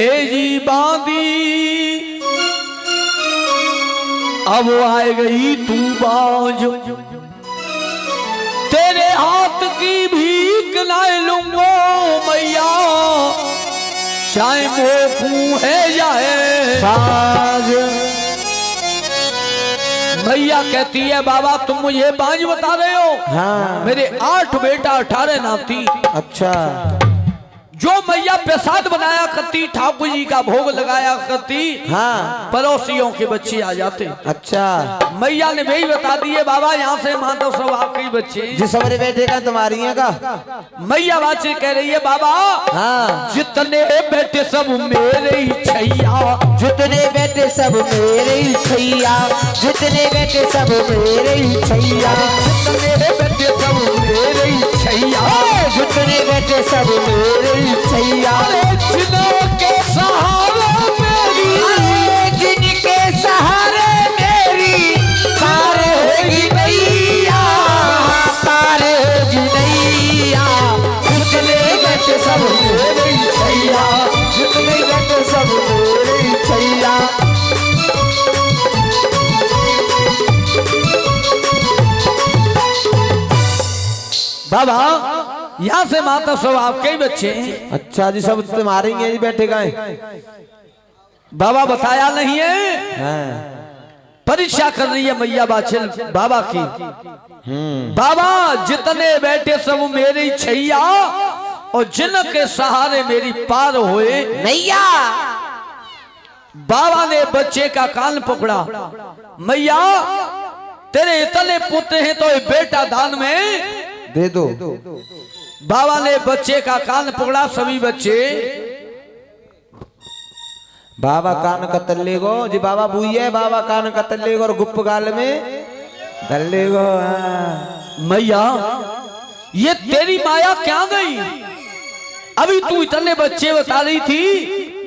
भेजी बांधी, अब आए गई तू बाज, तेरे हाथ की भीख ना लूंगो मैया, चाहे मोखू है जाए साज। मैया कहती है बाबा तुम मुझे बांझ बता रहे हो। हाँ। मेरे 8 बेटा 18 नाती। अच्छा। जो मैया प्रसाद बनाया करती, ठाकुर जी का भोग लगाया करती, हाँ। पड़ोसियों के बच्चे आ जाते। अच्छा। मैया ने वही बता दिए बाबा यहाँ से माधव सब आपके ही बच्चे। जिस हमारे बेटे का तुम्हारी है का? मैया बात से कह रही है बाबा हाँ। जितने बेटे सब मेरे ही छैया, जितने बेटे सब मेरे ही छैया, जितने बेटे सब मेरे ही छैया, जितने बेटे सब मेरे ही छैया, जितने बेटे सब मेरे ही छैया, जिनके सहारे मेरी, जिनके सहारे मेरी पार होगी नैया, पार होगी नैया, जितने बेटे सब मेरे ही छैया, जितने बेटे सब मेरे ही छैया। बाबा यहाँ से माता सब आपके ही बच्चे हैं। अच्छा जी, सब तुम्हारे ही बैठे गए? बाबा बताया नहीं है। हाँ। परीक्षा कर रही है मैया बाछल बाबा की। बाबा जितने बेटे सब मेरे ही छैया, और जिनके सहारे मेरी पार हुए नैया। बाबा ने बच्चे का कान पकड़ा, मैया तेरे इतने पुत्र हैं तो बेटा दान में दे दो। बाबा ने बच्चे का कान पकड़ा, सभी बच्चे बाबा कान कतर ले गो जी, बाबा बुई है, बाबा कान कतर ले गो और गुप्प गाल में धर ले गो। मैया ये तेरी माया क्या गई? अभी तू इतने बच्चे बता रही थी,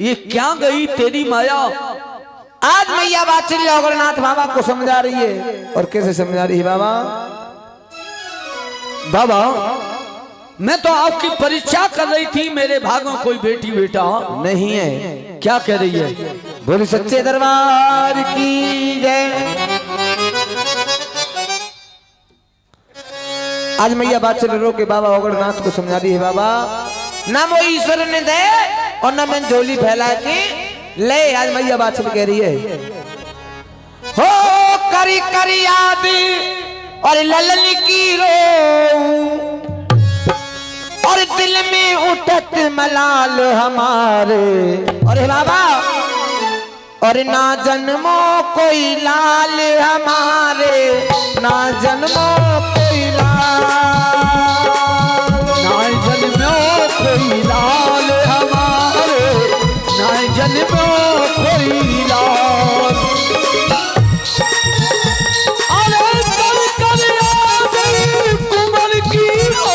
ये क्या गई तेरी माया? आज मैया बाचल योगनाथ बाबा को समझा रही है। और कैसे समझा रही है बाबा? बाबा मैं तो आपकी परीक्षा कर रही थी, मेरे भाग में कोई बेटी बेटा नहीं है। क्या कह रही है? बोली सच्चे दरबार की जय। आज मैया बाचल रो के बाबा ओगड़नाथ को समझा रही है। बाबा ना वो ईश्वर ने दे और ना मैं झोली फैला के ले। आज मैया बाचल कह रही है हो करी करी याद और ललन की रो, और दिल में उठत मलाल हमारे। और बाबा और ना जन्मो कोई लाल हमारे, ना जन्मो कोई लाल, ना जन्मो कोई लाल हमारे, ना जन्मो कोई लाल। अरे कर कर याद कुंवर की रो,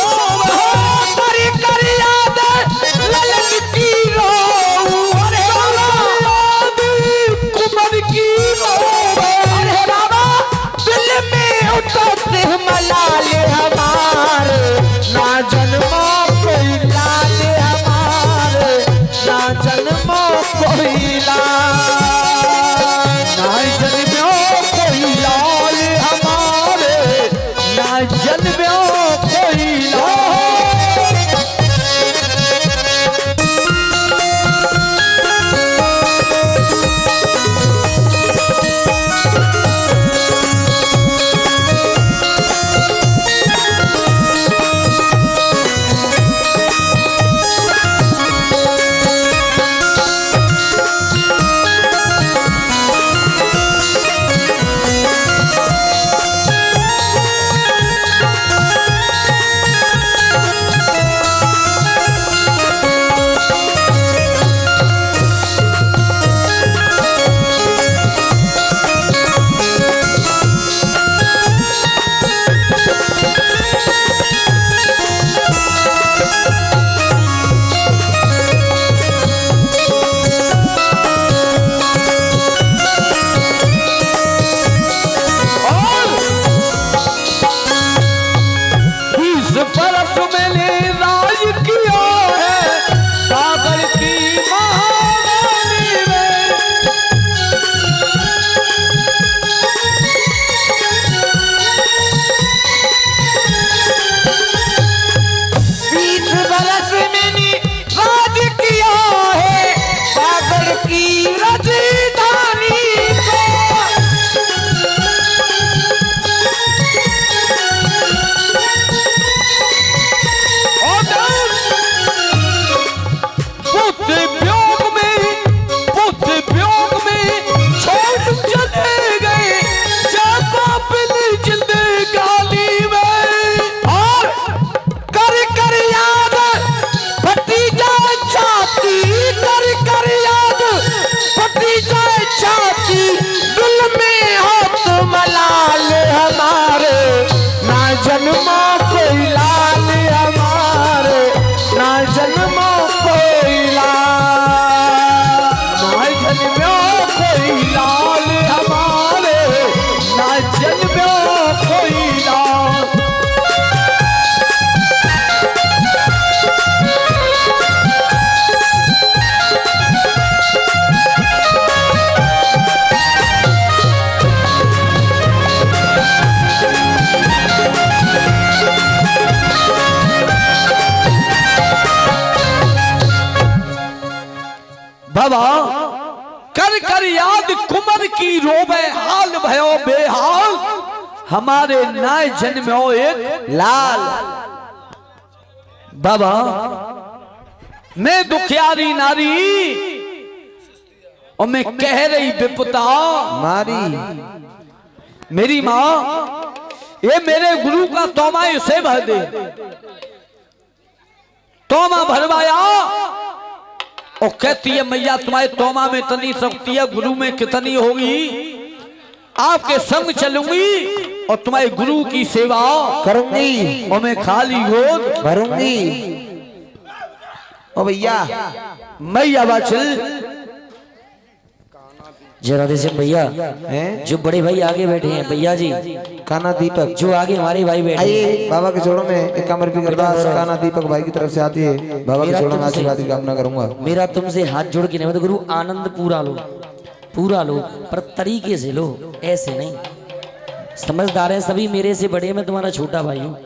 कर याद ललन की रो, अरे याद कुंवर की रो। अरे बाबा दिल में उठते मलाल हमारे, ना जन्मो कोई लाल हमारे, ना जन्मो कोई लाल, ना जन्मो कोई लाल हमारे, ना जन्मो कोई लाल। बाबा कर कर याद कुमर की रोबे हाल भयो बेहाल, हमारे नाय जन्मो एक लाल। बाबा मैं दुखियारी नारी और मैं कह रही विपता मारी। मेरी माँ ये मेरे गुरु का तोमा इसे भर दे। तोमा भरवाया और कहती है मैया तुम्हारे तोमा में इतनी शक्ति है, गुरु में कितनी होगी, आपके संग चलूंगी और तुम्हारे गुरु की सेवा करूंगी और मैं खाली गोद भरूंगी। ओ भैया मैया बाछल जरा से भैया हैं जो बड़े भाई आगे बैठे हैं भैया जी, काना दीपक जो आगे हमारे भाई बैठे हैं, आइए बाबा के जोड़ों में एक कमर की अरदास काना दीपक भाई की तरफ से आती है। बाबा के जोड़ों में आशीर्वाद की कामना करूंगा। मेरा तुमसे हाथ जोड़ के नहीं, गुरु आनंद पूरा लो, पूरा लो, पर तरीके से लो, ऐसे नहीं। समझदार है सभी, मेरे से बड़े, मैं तुम्हारा छोटा भाई हूँ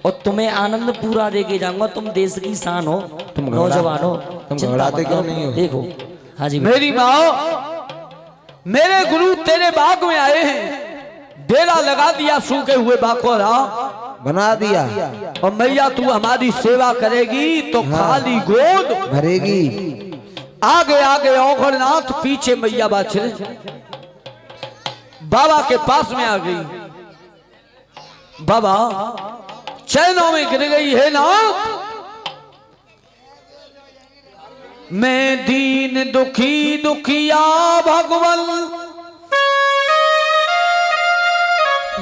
और तुम्हें आनंद पूरा दे के जाऊंगा। तुम देश की शान हो, तुम नौजवान हो, तुम चिंता घबराते मत क्यों करो। नहीं हो? देखो हाँ जी मेरी माँ मेरे गुरु तेरे बाग में आए हैं, डेरा लगा दिया सूखे हुए बाकोरा बना दिया और मैया तू हमारी सेवा करेगी तो खाली गोद भरेगी। आगे आगे औघड़नाथ, पीछे मैया बाछल बाबा के पास में आ गई। बाबा चरणों में गिर गई है नाथ, मैं दीन दुखी दुखिया भगवन,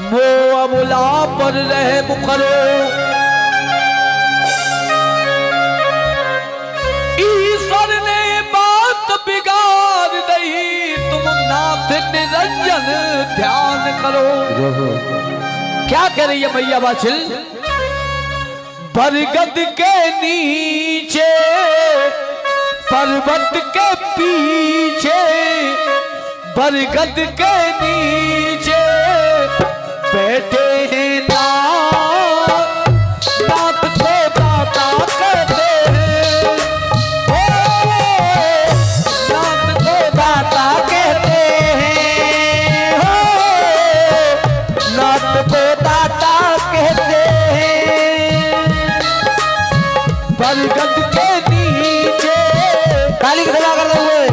मोह अबुला पर रहे मुकरो, ईश्वर ने बात बिगाड़ दई, तुम नाथ निरंजन ध्यान करो। क्या कह रही है मैया बाछिल? बरगद के नीचे पर्वत के पीछे, बरगद के नीचे बैठे हैं नाथ, नाथ को दाता कहते हैं, नाथ को दाता कहते हैं, नाथ को दाता कहते हैं। बरगद के नीचे काली की सेवा करते हुए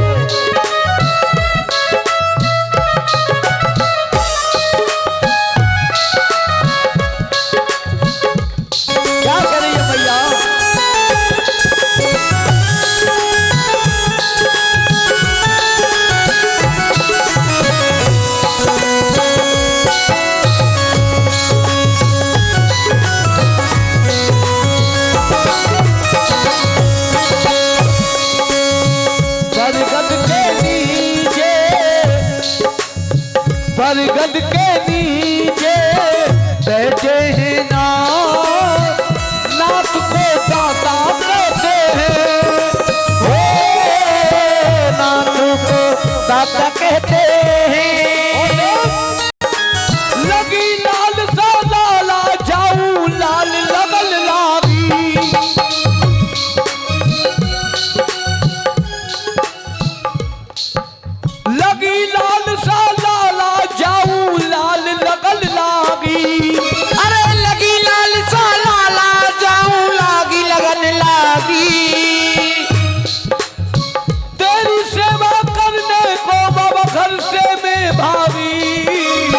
क्या कर रही है भैया? बरगद के नीचे बैठे हैं नाथ, नाथ को दाता कहते हैं, हो नाथ को दाता कहते हैं। लगी लाल सा लाला जाऊं, लाल लगल लागी, लगी लाल सा लाला जाऊं, लाल लगल लागी। अरे लगी लाल सा लाला जाऊं, लागी लगन लागी। तेरी सेवा करने को बाबा घर से मैं भागी,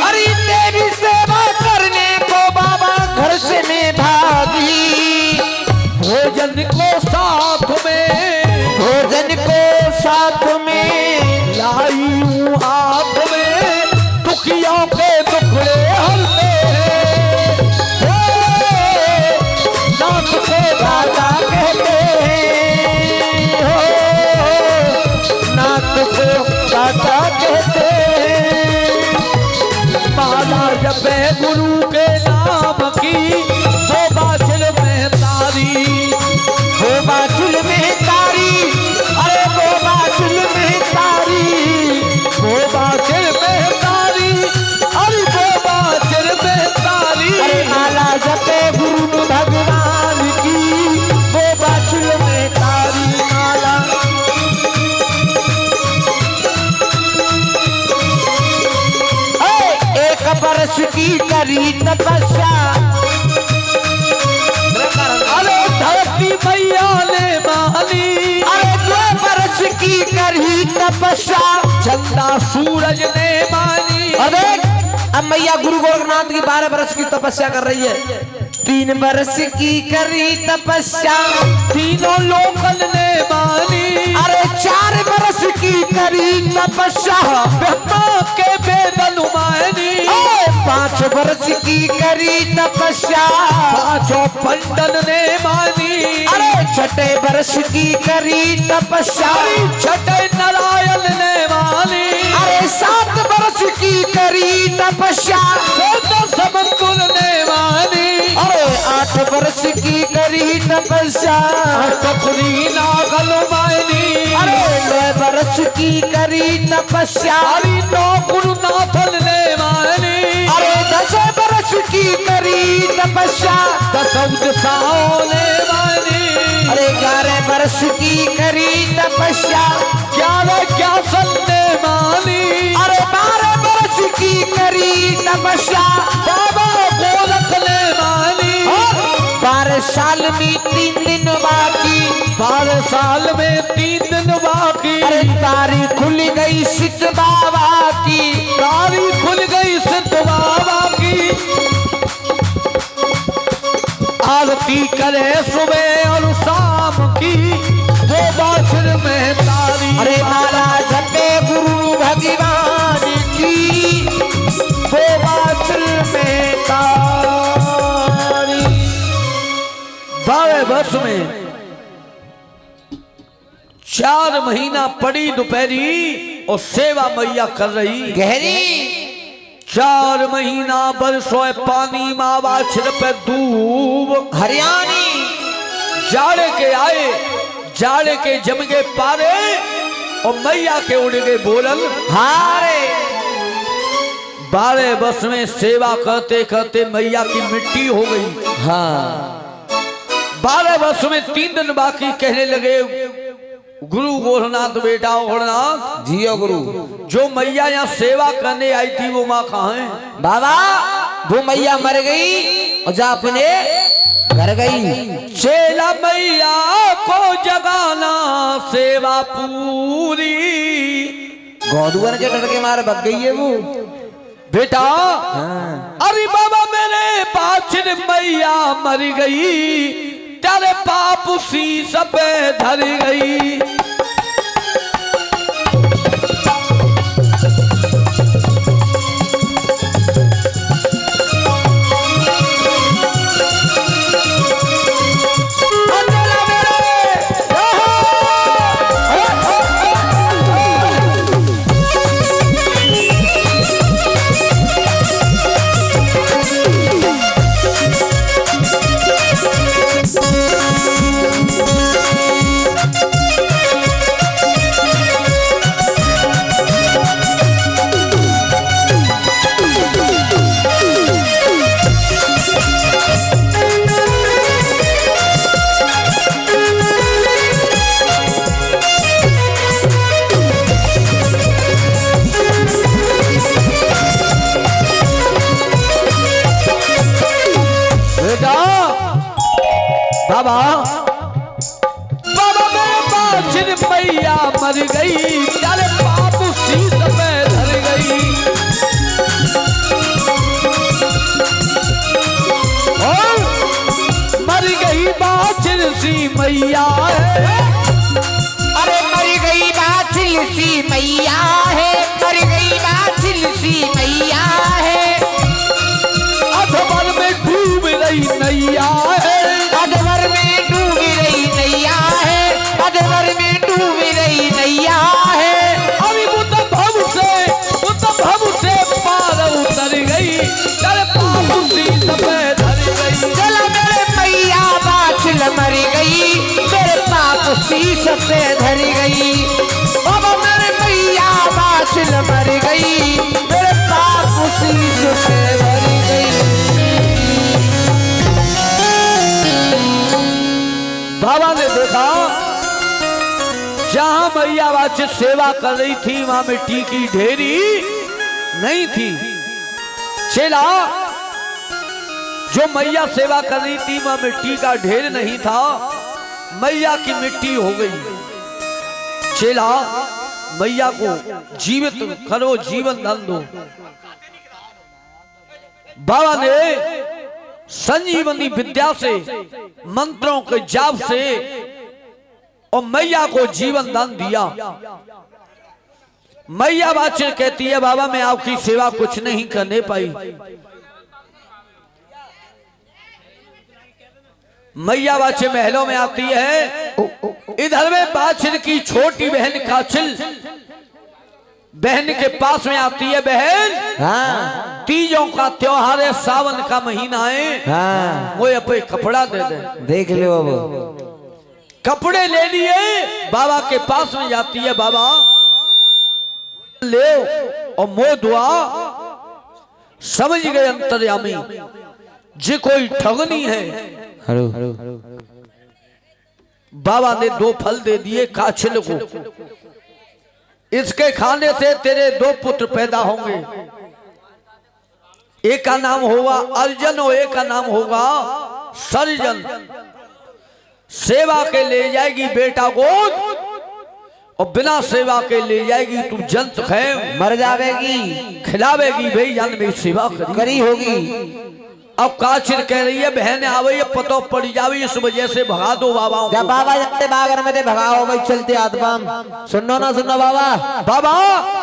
अरे तेरी सेवा करने को बाबा घर से मैं भागी। भोजन को साथ में, भोजन को साथ में लाई हूँ हाथ में, दुखियों के दुखड़े हरते हैं, नाथ को दाता कहते हैं, नाथ को दाता कहते हैं। माला जपे गुरु के नाम की, वो बाछल में तारी, वो बाछुल में तारी, अरे वो बाछुल में तारी, वो बाछल में तारी, अरे वो बाछल में तारी। अरे माला जपे गुरु भगवान की, वो बाछुल में तारी माला। करी तपस्या। अरे धरती मैया ने मानी, अरे 2 बरस की करी तपस्या। चंदा सूरज ने मानी। अरे अब मैया गुरु गोरखनाथ की 12 बरस की तपस्या कर रही है। 3 बरस की करी तपस्या, तीनों लोकन ने मानी। अरे 4 बरस की करी तपस्या, ब्रह्मा के वेद अनुमानी। 5 बरस की करी तपस्या, 5 पंडन ने मानी। अरे 6 बरस की करी तपस्या, 6 नारायण ने मानी। अरे 7 बरस की करी तपस्या, 14 समकुल ने मानी। अरे 8 बरस की करी तपस्या, कपरी नागल मानी। अरे 9 बरस की करी तपस्या, 9 गुरुनाथन ने मानी। अरे 10 बरस की करी तपस्या, 10 दिशाओं ने मानी। अरे 11 बरस की करी तपस्या, 11 ज्ञासन ने मानी। अरे 12 बरस की करी तपस्या, बाबा गोरख ने मानी। 12 साल में 3 दिन बाकी, 12 साल में 3 दिन बाकी। अरे तारीख खुल गई सिद्ध बाबा की, तारीख खुल गई सिद्ध बाबा की। आरती करे सुबह और शाम की, वो बाछड़ में तारी। अरे माला जपे गुरु भगवान की, वो बाछड़ में तारी। 12 वर्ष में 4 महीना पड़ी दोपहरी और सेवा मैया कर रही। गहरी 4 महीना बरसों पानी मावा छिड़प दूब। हरियाणी जाड़े के आए, जाड़े के जम गए पारे और मैया के उड़ गए बोलन। हारे 12 वर्ष में सेवा करते करते मैया की मिट्टी हो गई। हाँ 12 वर्ष में 3 दिन बाकी। कहने लगे गुरु गोरखनाथ बेटा गोरखनाथ, जियो गुरु। जो मैया यहाँ सेवा करने आई थी वो माँ कहाँ है? बाबा वो मैया मर गई और जा अपने घर गई। चेला मैया को जगाना सेवा पूरी। गौदुअन के डर के मारे भग गई है वो बेटा। हाँ। अरे बाबा मेरे बाछड़ मैया मर गई, तेरे पाप सी सब धर गई। बाबा बाबा मेरे बाछड़ मैया मर गई, तेरे पाप सी सब धर गई। और मर गई बाछड़ सी मैया है। अरे मर गई बाछड़ सी मैया है, मर गई बाछड़ सी मैया है। अधवर में डूब रही नैया है, अधवर में डूब रही नैया है, अधवर में डूब रही नैया है। अभी बुद्ध भव से पार उतर गई, तेरे पाप सी सब धर गई। चला मेरे मैया बाछड़ मर गई, मेरे पाप शीश पे धर गई। बाबा मेरे मैया बाछड़ मर गई, मेरे पाप शीश पे धर गई। बाबा ने देखा जहां मैया बाछड़ सेवा कर रही थी वहां मिट्टी की ढेरी नहीं थी। चला जो मैया सेवा कर रही थी वह मिट्टी का ढेर नहीं था, मैया की मिट्टी हो गई। चेला मैया को जीवित करो, जीवन दान दो। बाबा ने संजीवनी विद्या से, मंत्रों के जाप से और मैया को जीवन दान दिया। मैया बाचर कहती है बाबा मैं आपकी सेवा कुछ नहीं करने पाई। मैया बाचर महलों में आती है, इधर में बाचर की छोटी बहन काचिल बहन के पास में आती है। बहन हाँ तीजों का त्योहार है, सावन का महीना है, हाँ वो अपने कपड़ा दे दे। देख लो अब कपड़े ले लिए, बाबा के पास में जाती है। बाबा ले और मोह दुआ, समझ गए अंतर्यामी जी कोई ठगनी है। बाबा ने 2 फल दे दिए काछिल को, इसके खाने से तेरे 2 पुत्र पैदा होंगे, एक का नाम होगा अर्जन और एक का नाम होगा सर्जन। सेवा के ले जाएगी बेटा गोद और बिना सेवा के ले जाएगी तू जंत है, मर जावेगी, खिलावेगी भाई जान में सेवा करी होगी। अब काचिर कह रही है बहन आवे पतो पड़ जावे, इस वजह से भगा दो बाबा। जब बाबा जाते बागर में भगाओ भाई चलते आत्मा। सुनो ना सुनो बाबा, बाबा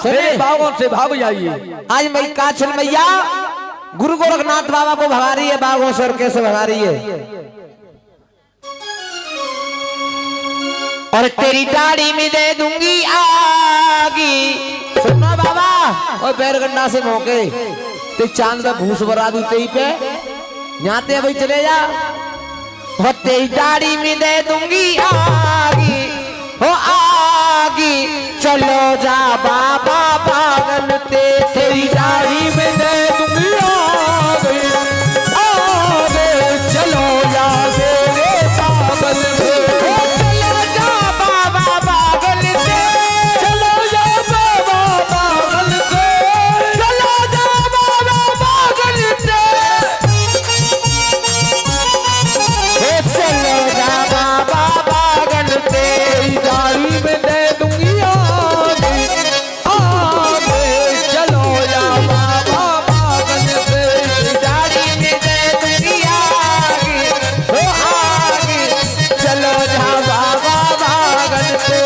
मेरे बागों से भाग जाइए। आज मैं काछल मैया गुरु गोरखनाथ बाबा को भगा रही है बागों से, और कैसे भगा रही है। और तेरी दाढ़ी में दे दूंगी आगी। सुनो बाबा, और बैरगंडा से मौके ते चांद पे भूस भरा दू तेई पे जाते भाई चले जा। हो तेरी दाढ़ी में दे दूंगी आगी, हो आगी चलो जा बाबा पागल ते। तेरी दाढ़ी में दे दूंगी आगी, आगे चलो जा तेरे पागल ते। चलो जा बाबा पागल ते, चलो जा बाबा पागल ते, चलो जा बाबा पागल ते। चलो जा बाबा पागल ते, दाढ़ी में दे दूंगी आगे, आगे चलो जा बाबा पागल ते। दाढ़ी में दे दूंगी आगे, ओ आगे चलो जा बाबा पागल ते।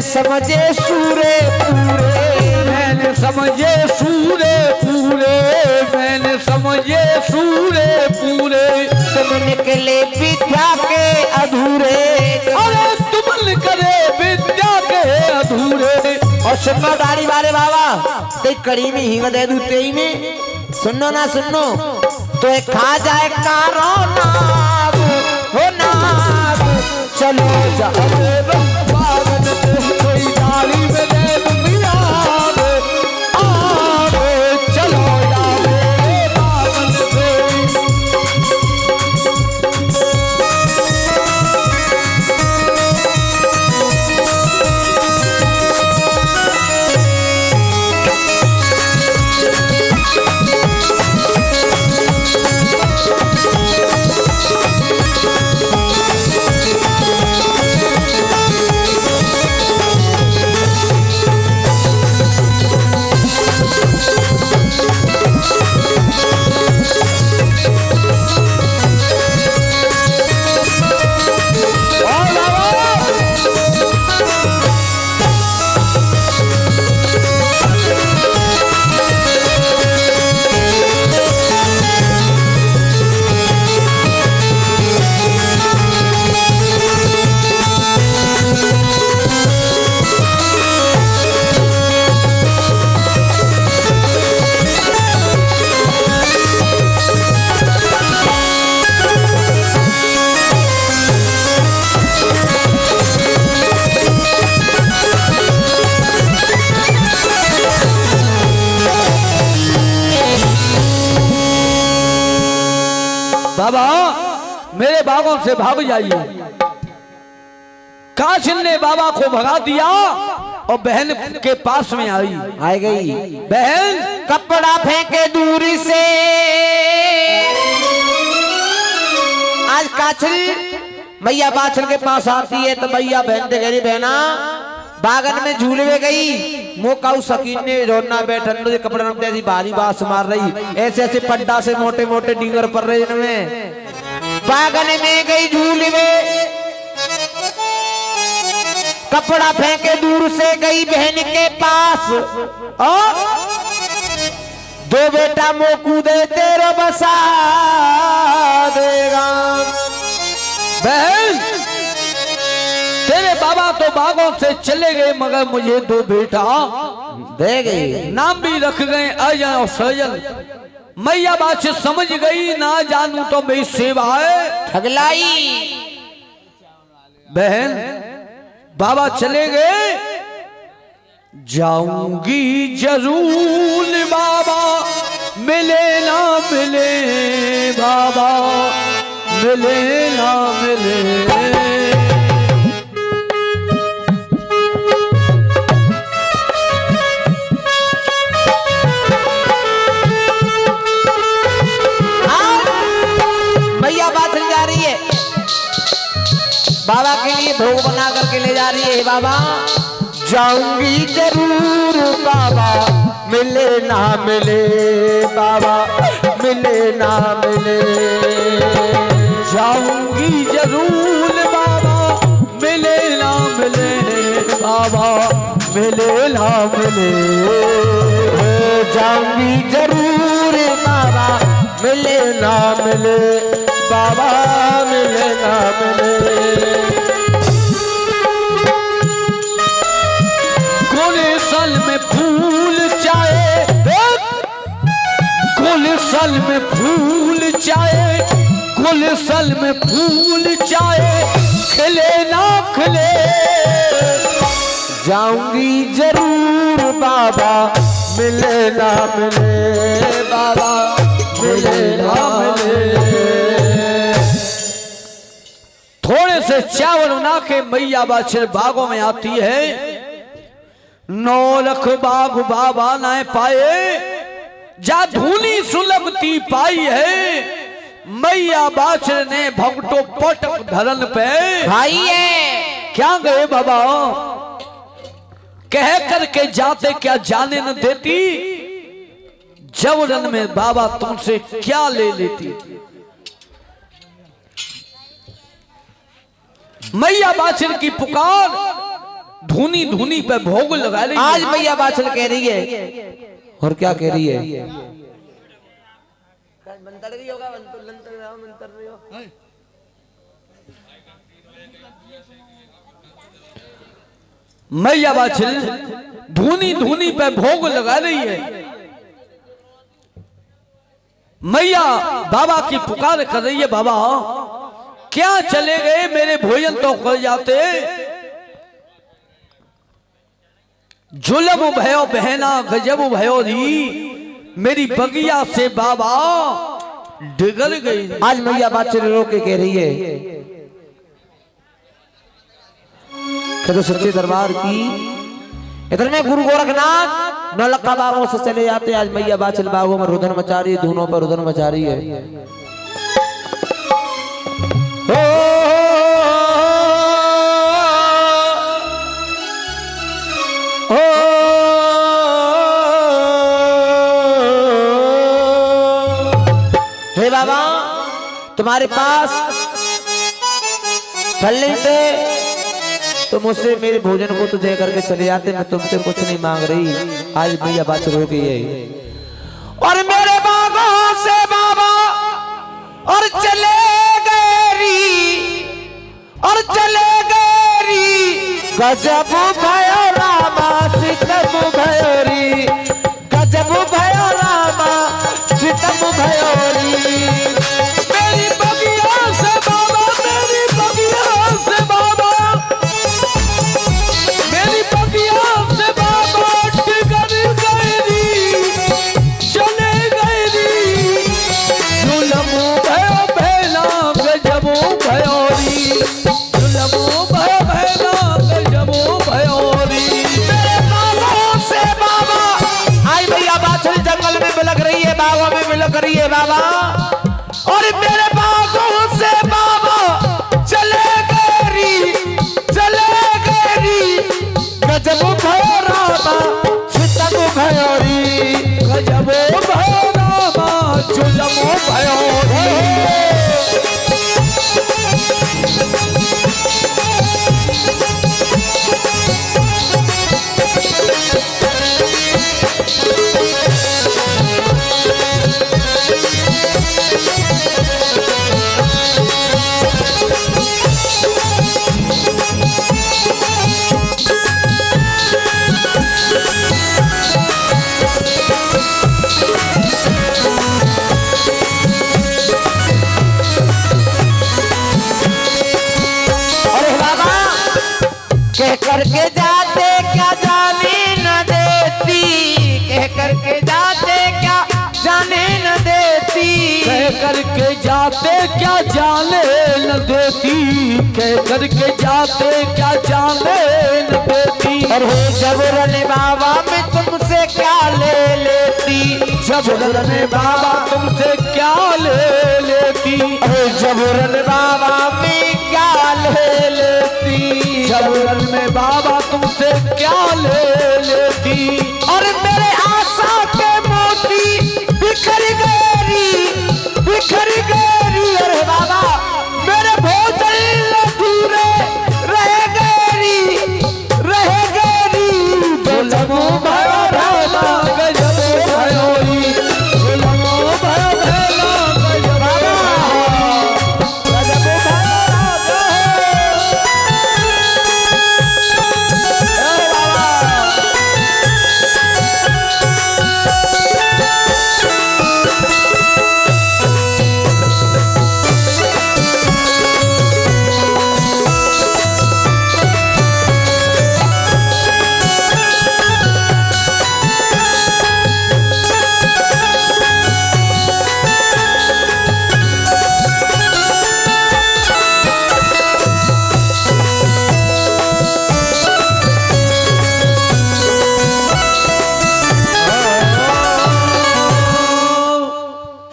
समझे सूरे पूरे, मैंने समझे सूरे पूरे, मैंने समझे सूरे पूरे। तुम निकले विद्या के अधूरे, अरे तुम निकले विद्या के अधूरे। और सुनो दाढ़ी वाले बाबा, ते कड़ी में हींग दे दूं तेई में। सुनो ना सुनो, तो एक खा जाए कारो नाग, हो नाग चलो जा पागल ते, कोई डाली में दे दूंगी आगे, आगे चलो जा मेरे पागल ते। बाबा मेरे बागों से भाग जाइए। काशिन ने बाबा को भगा दिया और बहन के पास में आई गई। बहन कपड़ा फेंके दूरी से, आज काछल मैया बाछल के पास आती है तो मैया बहन से कह रही बहना बागन में झूलवे गई मोकाऊ सकीन ने रोना बैठन तो कपड़ा नमते ऐसी भारी बास मार रही, ऐसे ऐसे पड्डा से मोटे मोटे डिंगर पर रहे इनमें। बागन में गई झूलवे, कपड़ा फेंके दूर से गई बहन के पास, और दो बेटा मोकू दे तेरा बसा देगा। बहन तेरे बाबा तो बागों से चले गए मगर मुझे दो बेटा दे गई। नाम भी रख गए अजय और सजल। मैया बात से समझ गई ना जानू तो मेरी सेवा है ठगलाई। बहन बाबा चले गए, जाऊंगी जरूर बाबा मिले ना मिले, बाबा मिले ना मिले। मैया बात जा रही है, बाबा के लिए भोग बना करके ले जा रही है। बाबा जाऊंगी जरूर बाबा मिले ना मिले, बाबा मिले ना मिले। जाऊंगी जरूर बाबा मिले ना मिले, बाबा मिले ना मिले। जाऊंगी जरूर बाबा मिले ना मिले, बाबा मिले ना मिले। गुलशन में फूल चाहे, गुलशन में फूल चाहे, गुलशन में फूल चाहे खिले ना खिले। जाऊंगी जरूर बाबा मिले ना मिले, बाबा मिले ना मिले। थोड़े से चावल बना के मैया बाछिल बागों में आती है। 9 लाख बाग बाबा न पाए, जा धूली सुलभती पाई है। मैया बाछिल ने भगटो पटक धरन पे भाई है क्या गए बाबा, कह करके जाते क्या जाने न देती। जबरन में बाबा तुमसे क्या ले लेती। मैया बाछिल की पुकार धुनी धुनी पे भोग लगा रही। आज मैया बाछल कह रही है, और क्या कह रही है। मैया बाछिल धुनी धुनी पे भोग लगा रही है। मैया बाबा की पुकार कर रही है, बाबा क्या चले गए, मेरे भोजन तो कर जाते। जुलम भयो बहना गजब भयो री, मेरी बगिया से बाबा डिगर गई। आज मैया बाछल रो के कह रही है कि तो सच्चे दरबार की इधर में गुरु गोरखनाथ 9 लाख बागों से चले जाते। आज मैया बाछल बागों में रुदन मचा रही है, धुनों पर रुदन मचा रही है। हे बाबा तुम्हारे पास फल नहीं थे तो मुझसे मेरे भोजन को तो दे करके चले जाते, मैं तुमसे कुछ नहीं मांग रही। आज मैया बात हो गई है और मेरे बागों से बाबा और चले गए री, और चले गए री। गजब भयो रामा सितम भयो री, गजब भयो रामा सितम भयो री। मेरी बगिया से बाबा, मेरी बगिया से बाबा, मेरी बगिया से बाबा डिगर गई री, चले गई री। जुलम भयो रही है, बागों में बिलक रही है बाबा। और मेरे बागों से बाबा चले गरी, चले गरी। गजब भयो रामा सुतम भयोरी, गजब भयो रामा जुलम भयोरी। कह करके जाते क्या जाने न देती, कह करके जाते क्या जाने न देती, कह करके जाते क्या जाने न देती, कह करके जाते क्या जाने न देती। और हो जबरन बाबा मैं तुमसे क्या ले लेती, जबरन बाबा तुमसे क्या ले लेती, अरे जबरन बाबा मैं क्या ले लेती, जबरन में बाबा तुमसे क्या ले लेती। और मेरे आशा के मोती बिखर गई, बिखर गई। अरे बाबा मेरे भोजन अधूरे रह गई, रह गई। जुलम भयो रामा गजब भयोरी, जुलम भयो रामा गजब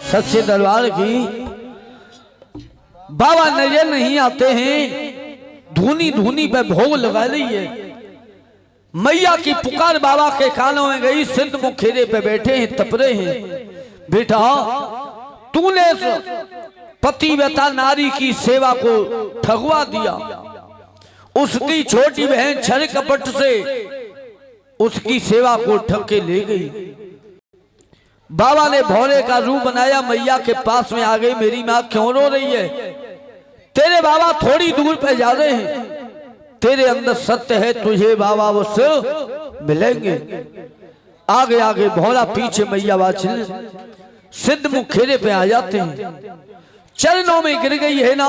सच्चे दरबार की बाबा नजर नहीं आते हैं, धुनी धुनी पे भोग लगा रही है। मैया की पुकार बाबा के कानों में गई। सिद्ध मुखेरे पे बैठे हैं, तपरे हैं। बेटा तूने पतिव्रता नारी की सेवा को ठगवा दिया, उसकी छोटी बहन छल कपट से उसकी सेवा को ठग के ले गई। बाबा ने भोले का रूप बनाया, मैया के पास में आ गई। मेरी माँ क्यों रो रही है? तेरे बाबा थोड़ी दूर पे जा रहे हैं, तेरे अंदर सत्य है, तुझे बाबा उससे मिलेंगे। आगे आगे भोला, पीछे मैया वाचिल। सिद्ध मुखेरे पे आ जाते हैं, चरणों में गिर गई है ना।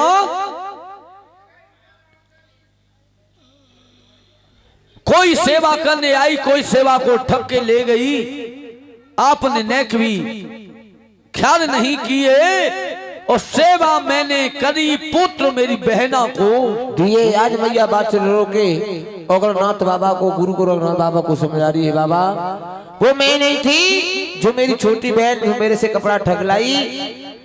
कोई सेवा करने आई, कोई सेवा को ठग के ले गई। आपने नेक भी ख्याल नहीं किए और सेवा मैंने करी, पुत्र मेरी बहना को दिए। आज मैया बात चल रोके ओगरनाथ बाबा को, गुरु गोरखनाथ बाबा को समझा रही है। बाबा वो मैं नहीं थी जो मेरी छोटी बहन जो मेरे से कपड़ा ठग लाई।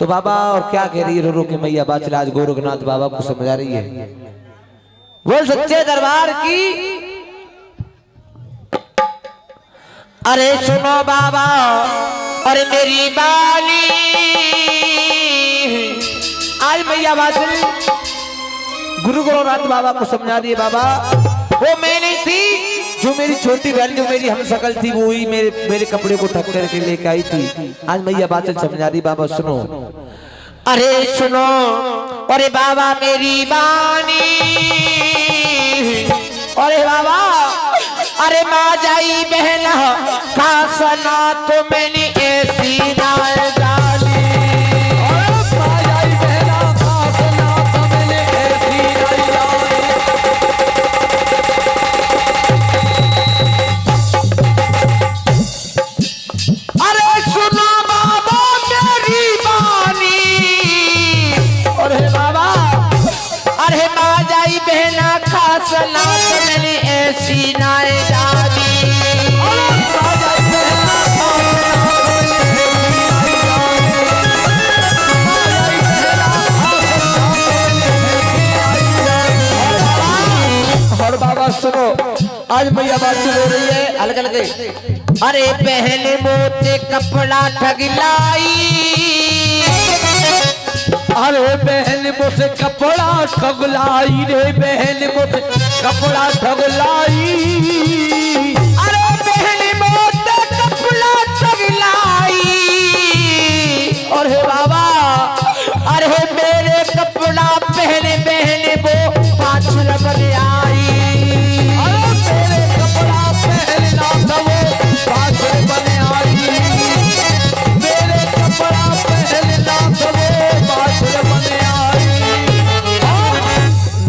तो बाबा और क्या कह रही है रो रो के मैया बात चल, आज गोरखनाथ बाबा को समझा रही है। बोल सच्चे दरबार की। अरे सुनो बाबा, अरे मेरी बाली। आज मैया बादल गुरु गोरखनाथ बाबा को समझा दिए। बाबा वो मैं नहीं थी जो मेरी छोटी बहन जो मेरी हम शकल थी, वो ही मेरे कपड़े को ठग करके लेके आई थी। आज मैया बादल समझा दी। बाबा सुनो, अरे सुनो, अरे बाबा मेरी बानी। अरे बाबा, अरे माँ जाई बहना का सना तो मैंने ऐसी नाल डाली। माँ जाई बहना का सना तो मैंने ऐसी नाल डाली। अरे सुनो बाबा मेरी बानी। अरे बाबा, अरे माँ जाई बहना का सना तो मैंने ऐसी नाल डाली। आज मैया बात हो रही है हल्के हल्के। अरे बहन मोते कपड़ा ठगलाई, अरे बहन मुझसे कपड़ा ठगलाई रे, बहन मुझसे कपड़ा ठगलाई। अरे बहन मोते कपड़ा ठगलाई। अरे बाबा, अरे मेरे कपड़ा पहने बहन वो पाछल बन आई। अरे मेरे कपड़ा पहनना था वो पाछल बन आई, मेरे कपड़ा पहनना था वो पाछल बन आई।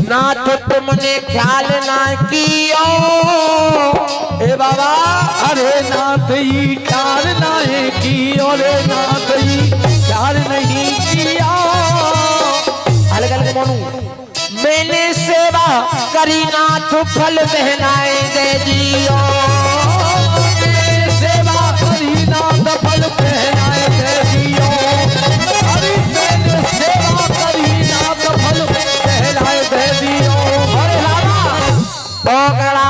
ना तो तुमने ख्याल ना किया ए बाबा। अरे नाथ ही ख्याल नहीं की, अरे नाथ ही ख्याल नहीं किया। अलग अलग बोलूं, मैंने सेवा करी नाथ फल बहनाए दे दियो। मैंने सेवा करी नाथ फल पहनाए दे दियो। अरे मैंने सेवा करी नाथ फल पहनाए दे दियो। अरे बाबा, ओगड़ा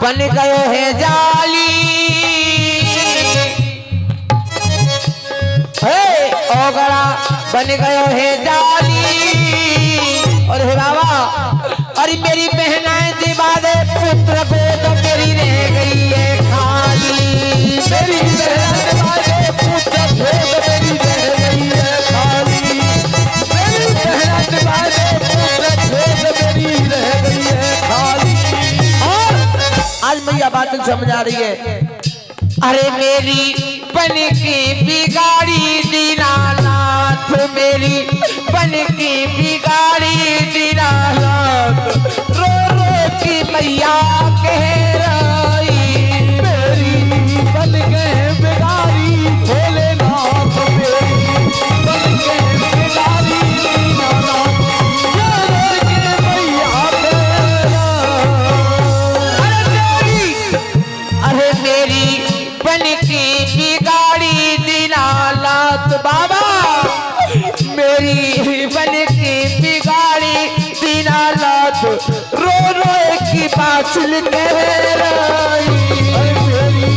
बन गए है जाली। हे ओगड़ा बन गए है जाली। और हे बाबा, अरे मेरी बहनाएं दीवारे पुत्र गोद मेरी रह गई है खाली। मेरी बहन दीवारे पुत्र गोद मेरी रह गई है खाली। मेरी बहन दीवारे पुत्र गोद मेरी रह गई है खाली। आज मैया बात समझ आ रही है। अरे मेरी बन की बिगाड़ी दीनानाथ, मेरी बन की बिगाड़ी दीनानाथ, रो रो की मैया कह रही। मेरी बन गए बिगाड़ी भोलेनाथ, मेरी बन गए बिगाड़ी दीनानाथ, रो के मैया कह अरे मेरी बन की बिगाड़ी दीनानाथ बाबा, मेरी बन की बिगाड़ी दीनानाथ, रो रो की बाछुल कह रही। मेरी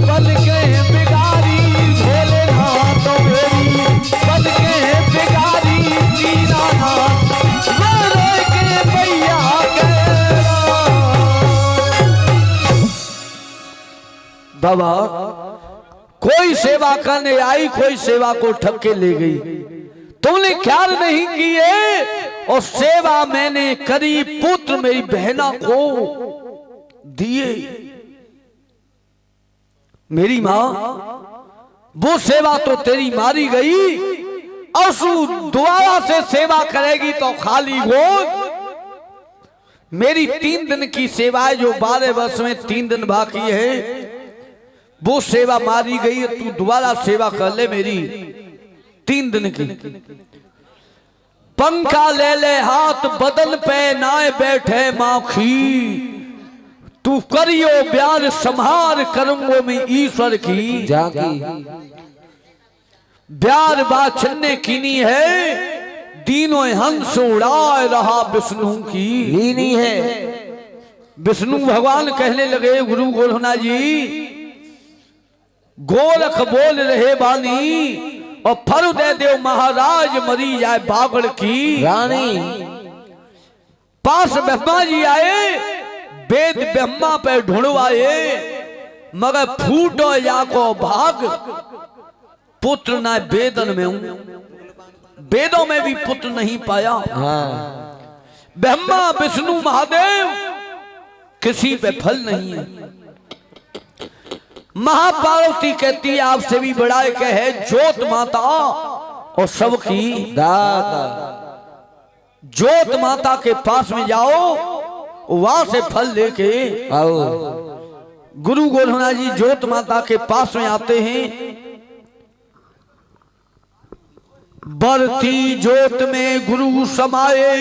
बन गए बिगाड़ी भोलेनाथ, मेरी बन गए बिगाड़ी दीनानाथ, रो के मैया कह बाबा। कोई सेवा करने आई, कोई सेवा को ठग के ले गई, तुमने ख्याल नहीं किए और सेवा मैंने करी, पुत्र मेरी बहना को दिए। मेरी माँ वो सेवा तो तेरी मारी गई, असु दोबारा से सेवा करेगी तो खाली गोद। मेरी 3 दिन की सेवा है, जो 12 वर्ष में 3 दिन बाकी है, वो सेवा मारी गई है। तू दोबारा सेवा कर ले मेरी 3 दिन की। पंखा ले ले हाथ बदन पे नाए बैठे माखी, तू करियो ब्यार संहार करूंगो मैं ईश्वर की जागी। ब्यार बाछन्ने कीनी है, तीनों हंस उड़ाए रहा विष्णु की लीनी है। विष्णु भगवान कहने लगे, गुरु गोरखनाथ जी गोरख बोल रहे बानी और फर दे दो महाराज मरी जाए बागड़ की रानी। पास ब्रह्मा जी आए, वेद ब्रह्मा पे ढूंढवाए, मगर फूटो या को भाग, पुत्र ना वेदन में हूं, वेदों में भी पुत्र नहीं पाया। ब्रह्मा विष्णु महादेव किसी पे फल नहीं है। महापार्वती कहती है आपसे भी बड़ा एक है ज्योत माता और सबकी दादा। ज्योत माता के पास में जाओ, वहां से फल लेके आओ। गुरु गोरखनाथ जी ज्योत माता के पास में आते हैं। बरती ज्योत में गुरु समाए,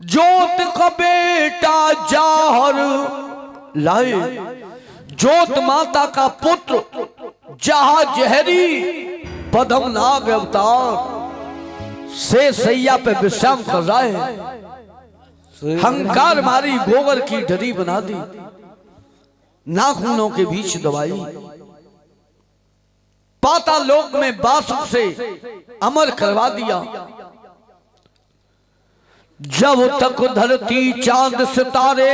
ज्योत का बेटा जाहर लाए। ज्योत माता का पुत्र जहा जहरी पद्मनाभ अवतार से सैया पे विश्राम कर रहा है। हंकार मारी गोबर की ढरी बना दी, नाखूनों के बीच दबाई, पाताल लोक में बासुक से अमर करवा दिया। जब तक धरती चांद सितारे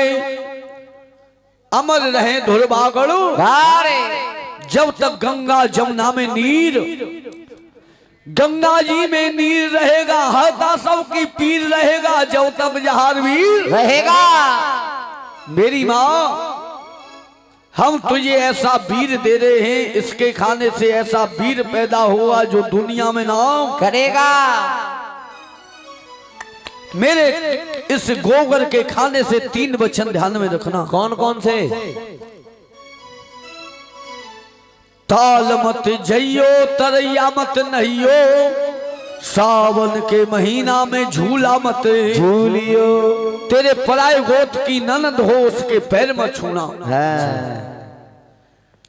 अमर रहे धुरबागड़, जब तक गंगा जमुना में नीर, गंगा जी में नीर रहेगा, हता सबकी पीर रहेगा, जब तक जहार वीर रहेगा। मेरी माँ, हम तुझे ऐसा वीर दे रहे हैं, इसके खाने से ऐसा वीर पैदा होगा जो दुनिया में नाम करेगा। मेरे इस गोबर के खाने से 3 वचन ध्यान में रखना। कौन कौन से? ताल मत जइयो, तरैया मत नहियो, सावन के महीना में झूला मत झूलियो, तेरे पराए गोत की ननद हो उसके पैर मत छूना।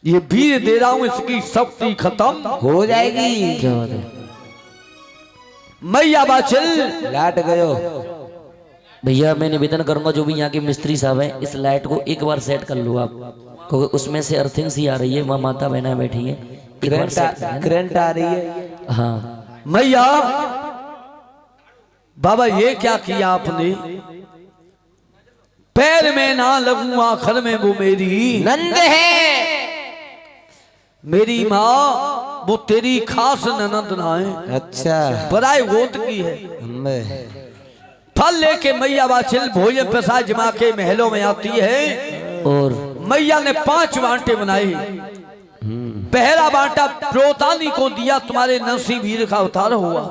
ये वीर दे रहा हूं, इसकी शक्ति खत्म हो जाएगी। क्या बात है? मैया बाचल लाट गयो। भैया मैं निवेदन करूंगा जो भी यहाँ के मिस्त्री साहब हैं, इस लाइट को एक बार सेट कर लो आप, क्योंकि उसमें से अर्थिंग सी आ रही है। वहाँ माता बहना बैठी है, करंट आ रही है। हाँ मैया, बाबा ये क्या किया आपने? पैर में ना लगूं आखिर में वो मेरी नंद है। मेरी माँ वो तेरी खास ननद ना है, अच्छा, बराए गोत की है। फल लेके मैया बाछिल भोजन प्रसाद जमा के महलों में आती है, और मैया ने 5 बांटे बनाए। पहला बांटा प्रोतानी को दिया, तुम्हारे नरसिंह वीर का अवतार हुआ।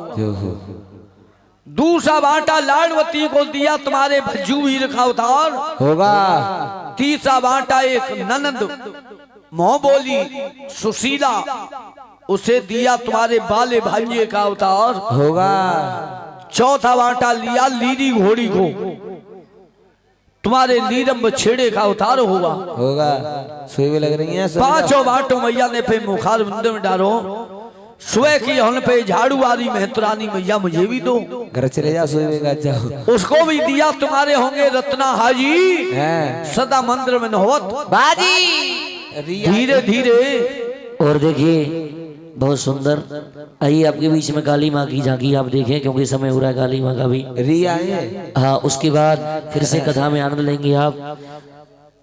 दूसरा बांटा लाडवती को दिया, तुम्हारे भज्जू वीर का अवतार होगा। तीसरा बांटा एक ननद मोह बोली सुशीला, उसे दिया, तुम्हारे बाले भांजे का अवतार होगा। चौथा बांटा लिया लीरी घोड़ी को, तुम्हारे नीरम छेड़े का अवतार होगा। होगा। सुई भी लग रही है। 5 बांटो मैया ने पे मुखार बिंदु में डालो। सुबह की हन पे झाड़ू वाली मेहतरानी मैया मुझे भी दो। घर चले जाओ, सुई भी जाओ। उसको भी दिया, तुम्हारे होंगे रत्ना हाजी सदा मंदिर में नहोत बाजी। धीरे धीरे। और देखिए बहुत सुंदर, आइए आपके बीच में काली माँ की झांकी आप देखें, क्योंकि समय हो रहा है काली माँ का भी। रिया है। हाँ, उसके बाद फिर से कथा में आनंद लेंगे आप।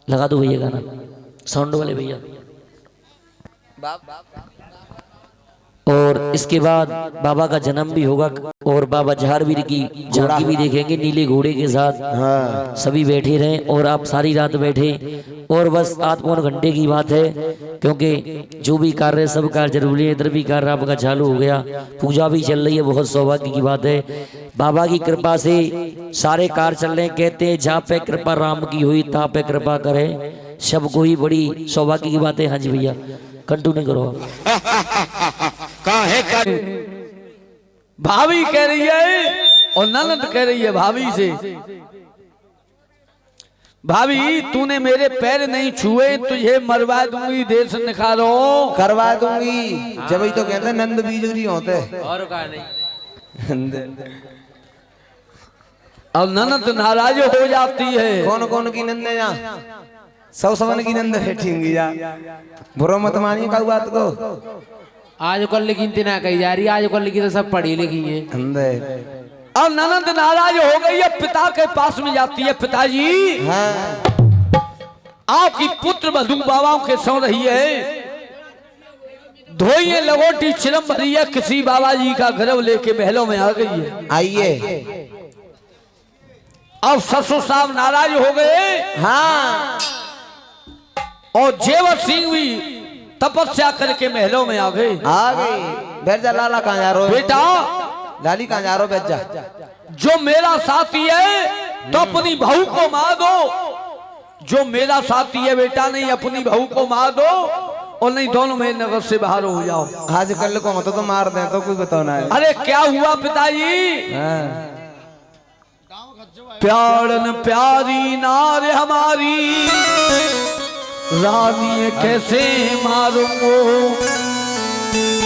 लगा दो भैया गाना, साउंड वाले भैया। और इसके बाद बाबा का जन्म भी होगा, और बाबा झारवीर की झांकी भी देखेंगे नीले घोड़े के साथ। हाँ। सभी बैठे रहे और आप सारी रात बैठे, और बस 8-9 घंटे की बात है, क्योंकि जो भी कार्य सब कार्य जरूरी है। इधर भी कार्य आपका चालू हो गया, पूजा भी चल रही है, बहुत सौभाग्य की बात है। बाबा की कृपा से सारे कार्य चल रहे हैं। कहते हैं जहाँ पे कृपा राम की हुई ता पे कृपा करे सबको ही, बड़ी सौभाग्य की बात है। हाँ जी भैया कंटिन्यू करो। भाभी कह रही है और ननद कह रही है भाभी से, भाभी तूने मेरे पैर नहीं छुए, तुझे मरवा दूंगी, देश निकालो। करवा दूंगी। जब ही तो कहते हैं नंद बीजूरी होते और का नहीं। अब ननद नाराज हो जाती है। कौन कौन की नंद है यहाँ? सब समन की नंद बैठी होंगी जा। बुरा मत मानिए का बात को। आज कल लिखी ना कही जा रही, आज कल लिखी तो सब पढ़ी लिखी है। अब ननद नाराज हो गई है, पिता के पास में जाती है। पिताजी हाँ। आपकी पुत्र बधू बाबाओं के सो रही है, धोइए लगोटी चिरम भरी है, किसी बाबा जी का गर्व लेके महलों में आ गई है। आइए। अब ससुर साहब नाराज हो गए। हाँ। और जेवर सिंह भी तपस्या करके महलों में आ गए। आ गई। बैठ जा लाला, कहाँ जा रहे हो? बेटा लाली कहाँ जा रहे हो? बैठ जा। जो मेरा साथी है तो अपनी बहू को मार दो। जो मेरा साथी है बेटा, नहीं अपनी बहू को मार दो, और नहीं दोनों में नगर से बाहर हो जाओ। आज कल को तो मार दे तो कुछ बताना है। अरे क्या हुआ पिताजी? प्यारन प्यारी नार हमारी, रानी कैसे मारूंगो,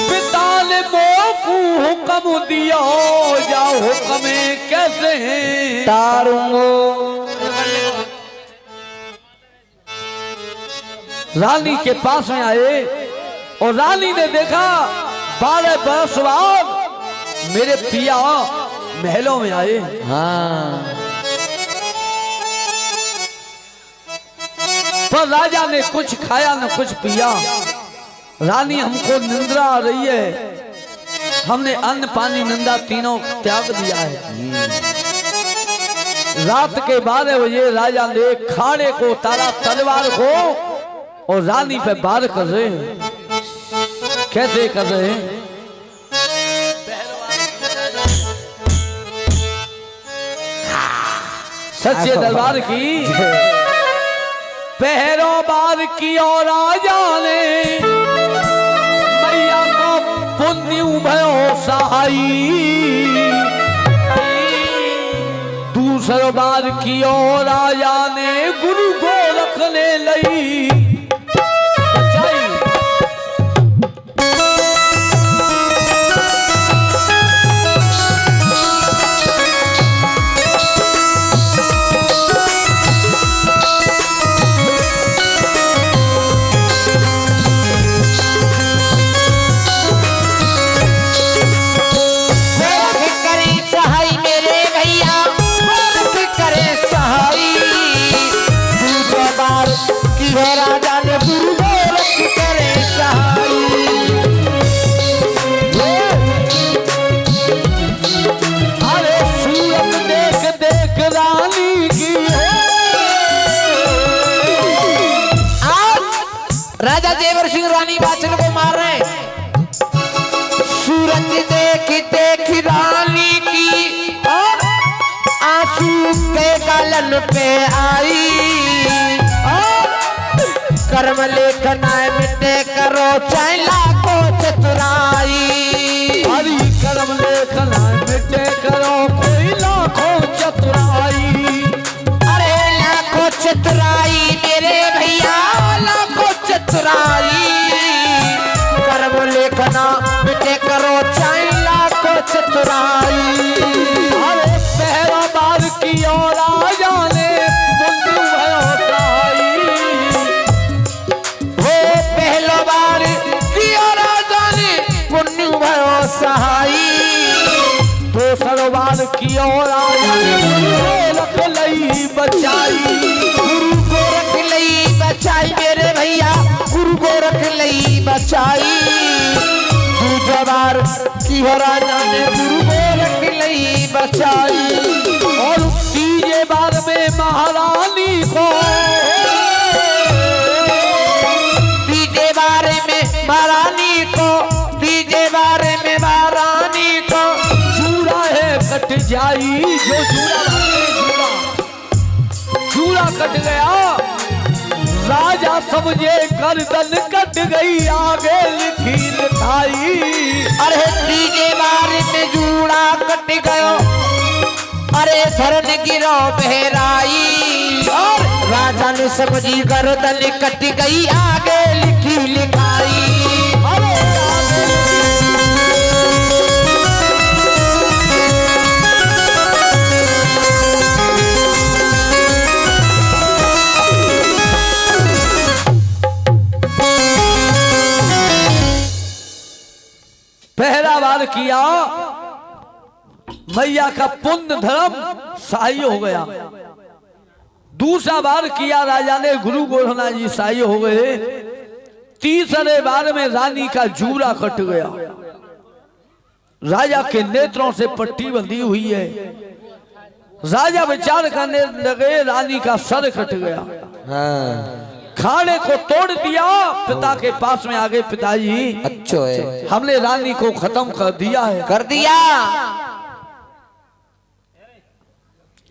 पिता ने मोह को हुक्म दिया जा हुक्म कैसे तारूंगो। रानी के पास में आए और रानी ने देखा 12 बरस बाद मेरे पिया महलों में आए। हाँ पर राजा ने कुछ खाया न कुछ पिया। रानी हमको निंद्रा आ रही है, हमने अन्न पानी निंदा तीनों त्याग दिया है। रात के 12 बजे राजा ने खाड़े को तारा तलवार को और रानी पे वार कर रहे हैं। कैसे कर रहे हैं? सच्चे दरबार की पहरो बार की और राजा ने मैया को पुण्य भयो सहाई। दूसरो बार की और राजा ने गुरु को रखने लई बचाई। राजा ने गुरु गोरख करे सहाई। अरे सूरत देख देख रानी की राजा जेवर सिंह रानी बाचन को मार रहे हैं। सूरज देख देख रानी की आंसू के गालन पे आई। कर्म लेखन मिटे करो चाहे लाखों चतुराई। हरी कर्म लेखन मिटे करो कोई लाखों चतुराई। अरे लाखों चतुराई मेरे भैया लाखों चतुराई। कर्म लेखना मिटे करो चाहे लाखों चतुराई। अरे पहला बार की और राजा ने पुण्य भयो सहाई। पहलो बार किया राजा ने पुण्य भयो सहाई। दूसरो बार की और राजा ने रख लई बचाई। गुरु को रख लई बचाई मेरे भैया गुरु को रख लई बचाई। दूसरा बार किया राजा ने गुरु को रख लई बचाई। और तीजे बार में महारानी को महारानी को तीजे बारे में महारानी को चूड़ा है कट जाई। जो चूड़ा कट गया राजा समझे गर्दन कट गई आगे लिखी लिखाई। अरे तीजे बारे में जूड़ा कट गयो अरे धरन गिरो बहराई। और राजा ने समझी गर्दन कट गई आगे लिखी लिखाई। पहला बार किया मैया का पुण्य धर्म सहाय हो गया। दूसरा बार किया राजा ने गुरु गोरखनाथ जी सहाय हो गए। तीसरे बार में रानी का जूड़ा कट गया। राजा के नेत्रों से पट्टी बंधी हुई है। राजा विचार करने लगे रानी का सर कट गया। खाने को तोड़ दिया। पिता के पास में आ गए। पिताजी अच्छा है हमने रानी को खत्म कर दिया है। कर दिया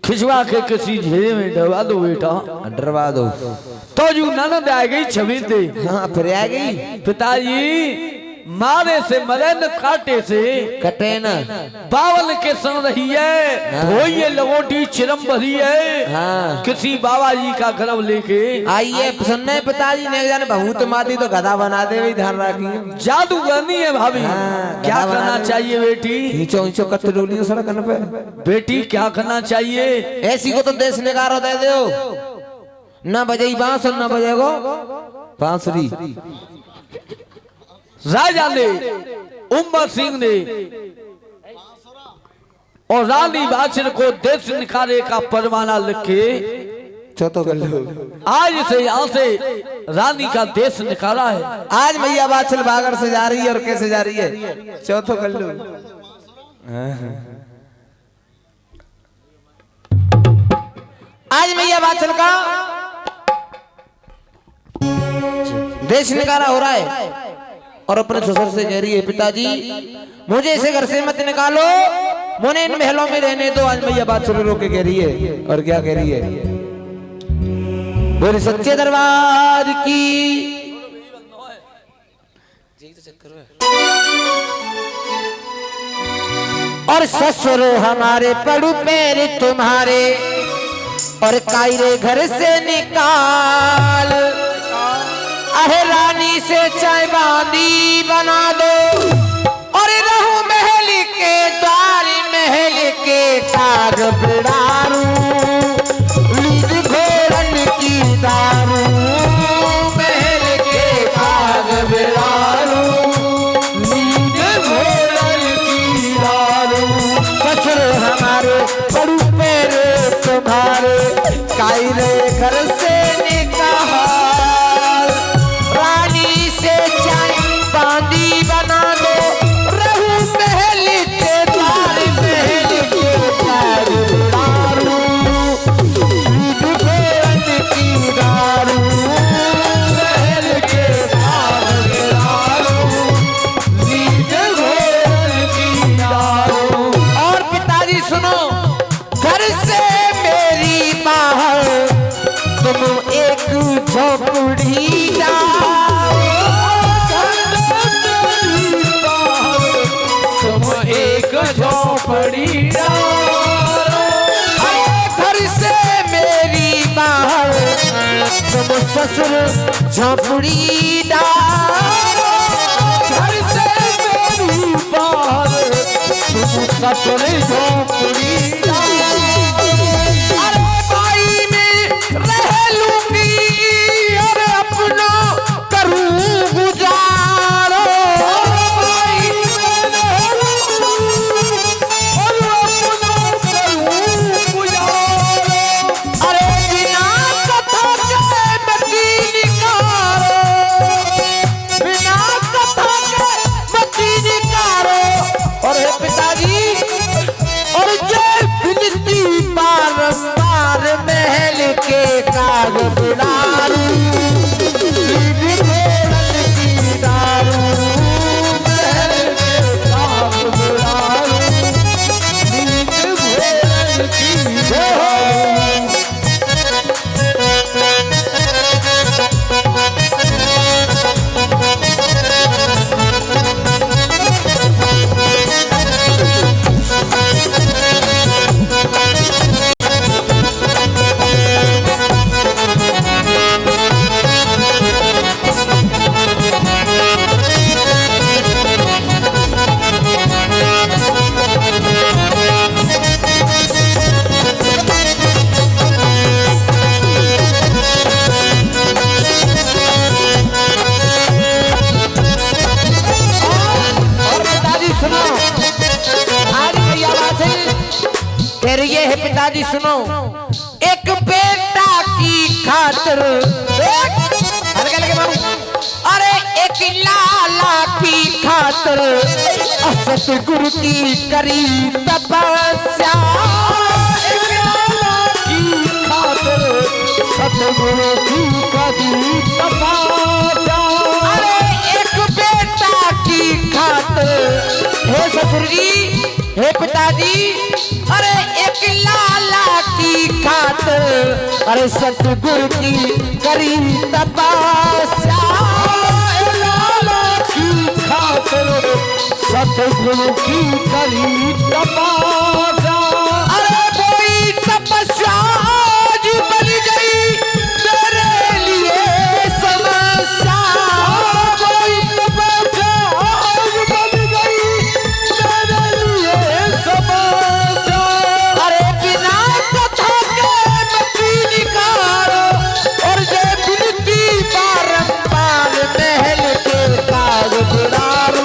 खिंचवा के किसी घेरे में डरवा दो बेटा। डरवा दो तो जो ननद आ गई छवि दे। हाँ फिर आ गई। पिताजी मारे से मरे न काटे से कटे न। बावल के संग रही है, धोइए लगोटी चिरम भरी है। हाँ। किसी बाबा जी का गर्व लेके आइए सुनने पिताजी ने जाने बहुत माती तो गधा बना दे, भी ध्यान रखिए। जादू करनी है भाभी। हाँ, क्या गधा बना करना दे। चाहिए बेटी? नीचो नीचो कट डोली सड़क पे। बेटी क्या करना चाहिए? ऐसी को तो देश निकारो दे दो, न बजेगी बांस और न बजेगो बांसुरी। राजा ने उमर सिंह ने और रानी बाछिर को देश निकाले का परवाना लिख के चौथो कर लो। आज से यहाँ से रानी का देश निकाला है। आज मैया बाछल बागर से जा रही है और कैसे जा रही है, चौथो कर लो। आज मैया बाछल का देश निकाला हो रहा है और अपने ससुर से कह रही है, पिताजी मुझे इसे घर से मत निकालो, मुझे इन महलों में रहने दो। आज मैया बात सुन रोके कह रही है, और क्या कह रही है, बोले सच्चे दरबार की। और ससुर हमारे पड़ू पैर तुम्हारे, और कायरे घर से निकाल। अरे रानी से चाय बांदी बना दो, और रहूं महल के द्वार, महल के काग बिड़ारू, लीद घोड़न की दारू, महल के काग बिड़ारू, लीद घोड़न की दारू। ससुर हमारे पड़ू पैर तुम्हारे, कायरे घर से निकाल। रानी से चाय बांदी बना दो, रहूं महल के द्वार, महल के द्वार दारू, लीद घोड़न की दारू, महल के द्वार दारू, लीद घोड़न की दारू। और पिताजी सुनो, घर से मेरी बाहर तुम एक झोपड़ी डालो, तुम एक झोपड़ी डालो। घर से मेरी बाहर तुम ससुर झोपड़ी डालो, घर से मेरी बाहर तुम ससुर झोपड़ी डालो। अरे भाई में रह लूंगी और अपना करूं गुजारो, भाई में रह लूंगी और अपना करूं गुजारो। अरे बिना कथा के मती निकारो, बिना कथा के मती निकारो। और हे पिताजी, और जय बिनती बारंबार, महल के काग बिड़ारू, लीद घोड़न की दारू, महल के काग बिड़ारू, लीद घोड़न की दारू। फिर ये है पिताजी सुनो, एक बेटा की खातिर, हल्के हल्के मारू, अरे एक लाला की खातिर सतगुरु की करी तपस्या, एक लाला की खातिर सतगुरु की करी तपस्या। अरे एक बेटा की खातिर, हे ससुर जी, हे पिताजी, अरे एक लाला की खातिर, अरे सतगुरु की करी तपस्या, लाला की खातिर सतगुरु की करी तपस्या। अरे कोई तपस्या जी बन गई मेरे लिए समस्या। कोई तपस्या बन गई मेरे लिए समस्या। अरे बिना कथा के मती निकालो और ये बिनती बारंबार महल के काग बुरारू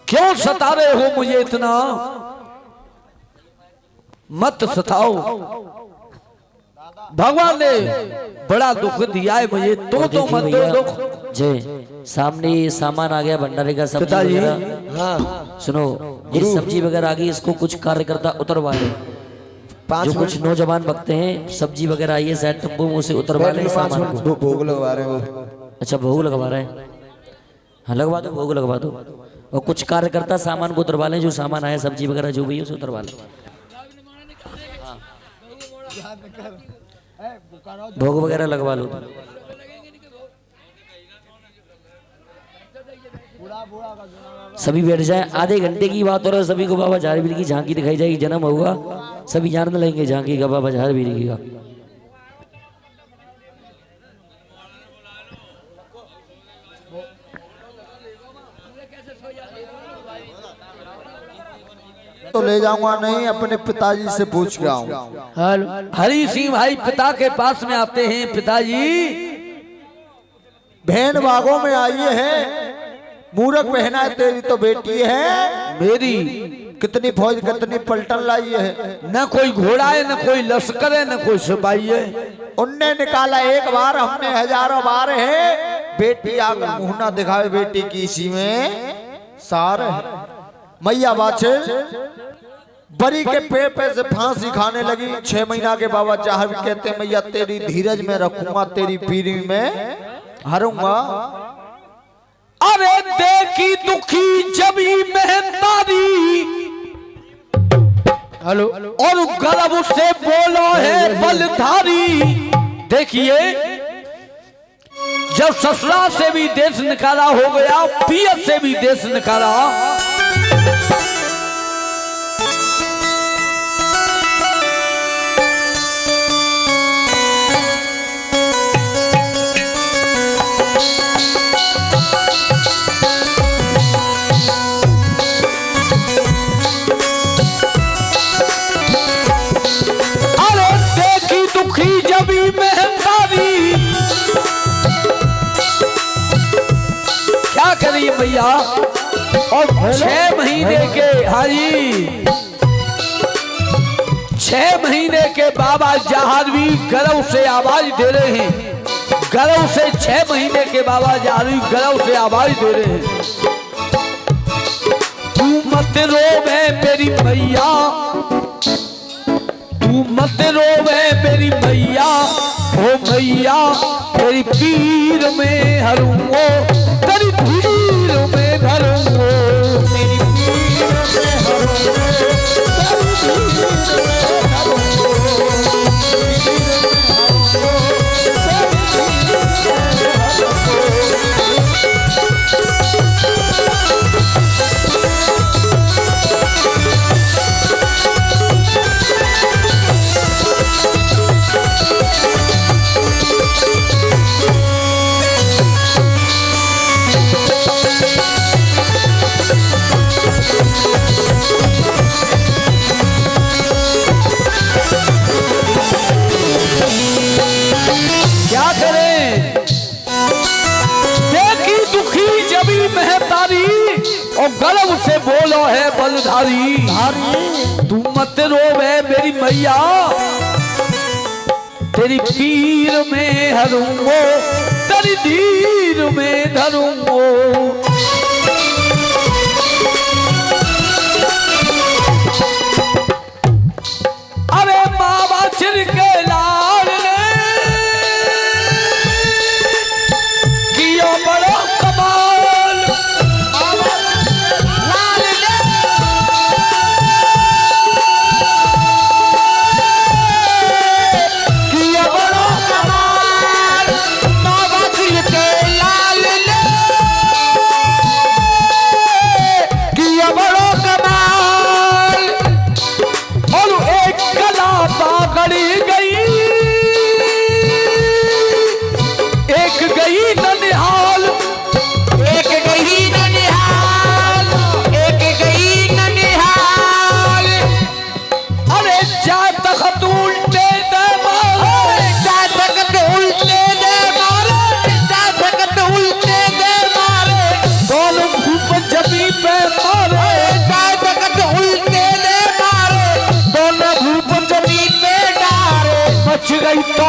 क्यों सता रहे हो मुझे इतना? मत सताओ। भगवान ने बड़ा दुख दिया है मुझे, तो देखिए मत दो भैया, दुख। जय सामने ये सामान आ गया भंडारे का, सब्जी पिताजी। वगैरह। हाँ सुनो, ये सब्जी वगैरह आ गई, इसको कुछ कार्यकर्ता उतरवा ले। जो कुछ नौजवान बकते हैं, सब्जी वगैरह आई है शायद टप्पू मुंह से उतरवा ले सामान को। भोग लगवा रहे हो। अच्छा भोग लगवा रहे हैं, हाँ लगवा दो, भोग लगवा दो। और कुछ कार्यकर्ता सामान को उतरवा लें, जो सामान आया सब्जी वगैरह जो भी है उसे उतरवा लें। भोग वगैरह लगवा लो। सभी बैठ जाए, आधे घंटे की बात हो रहा है। सभी को बाबा झारवीर की झांकी दिखाई जाएगी, जन्म होगा सभी जान लेंगे झांकी का, बाबा झारवीर की का। तो ले जाऊंगा नहीं, अपने पिताजी से पूछ के आऊंगा। हरि सिंह भाई पिता के पास में आते हैं। पिताजी बहन बागों में आई है, मूरख बहना है तेरी तो बेटी है। मेरी कितनी फौज कितनी पलटन लाई है। न कोई घोड़ा है, न कोई लश्कर है, न कोई सिपाही है। उनने निकाला एक बार, हमने हजारों बार है। बेटी आकर मुंह ना दिखावे, बेटी की इसी में सार है। मैया बाछे बरी के पेड़ पे से फांसी खाने लगी। 6 महीना के बाबा चाह भी कहते हैं मैया तेरी धीरज में रखूंगा, तेरी पीढ़ी में हरूंगा। अरे देखी दुखी जबी मेहतारी, हेलो और गर्व से बोलो है बलधारी। देखिए जब ससुराल से भी देश निकाला हो गया, पियत से भी देश निकाला। अरे देखी दुखी जबी मेहतारी, क्या करिए भैया। और 6 महीने के हाजी 6 महीने के बाबा जहारवी गर्व से आवाज दे रहे हैं। गर्व से 6 महीने के बाबा जहारवी गर्व से आवाज दे रहे हैं। तू मत रोवे मेरी मैया, तू मत रोवे मेरी मैया, ओ मैया तेरी पीर में हरूंगो, तेरी भीड़ में धरूंगो, तेरी पीर में हरूंगो, तेरी भीड़ में धरूंगो, क्या करें। देखी दुखी जबी मेहतारी, और गर्व से बोलो है बलधारी। तू मत रोवे मेरी मैया, तेरी पीर में हरूंगो, तेरी धीर में धरूंगो। अरे बाबा छिड़के लाल ने किया बड़ा कमाल, लाल ने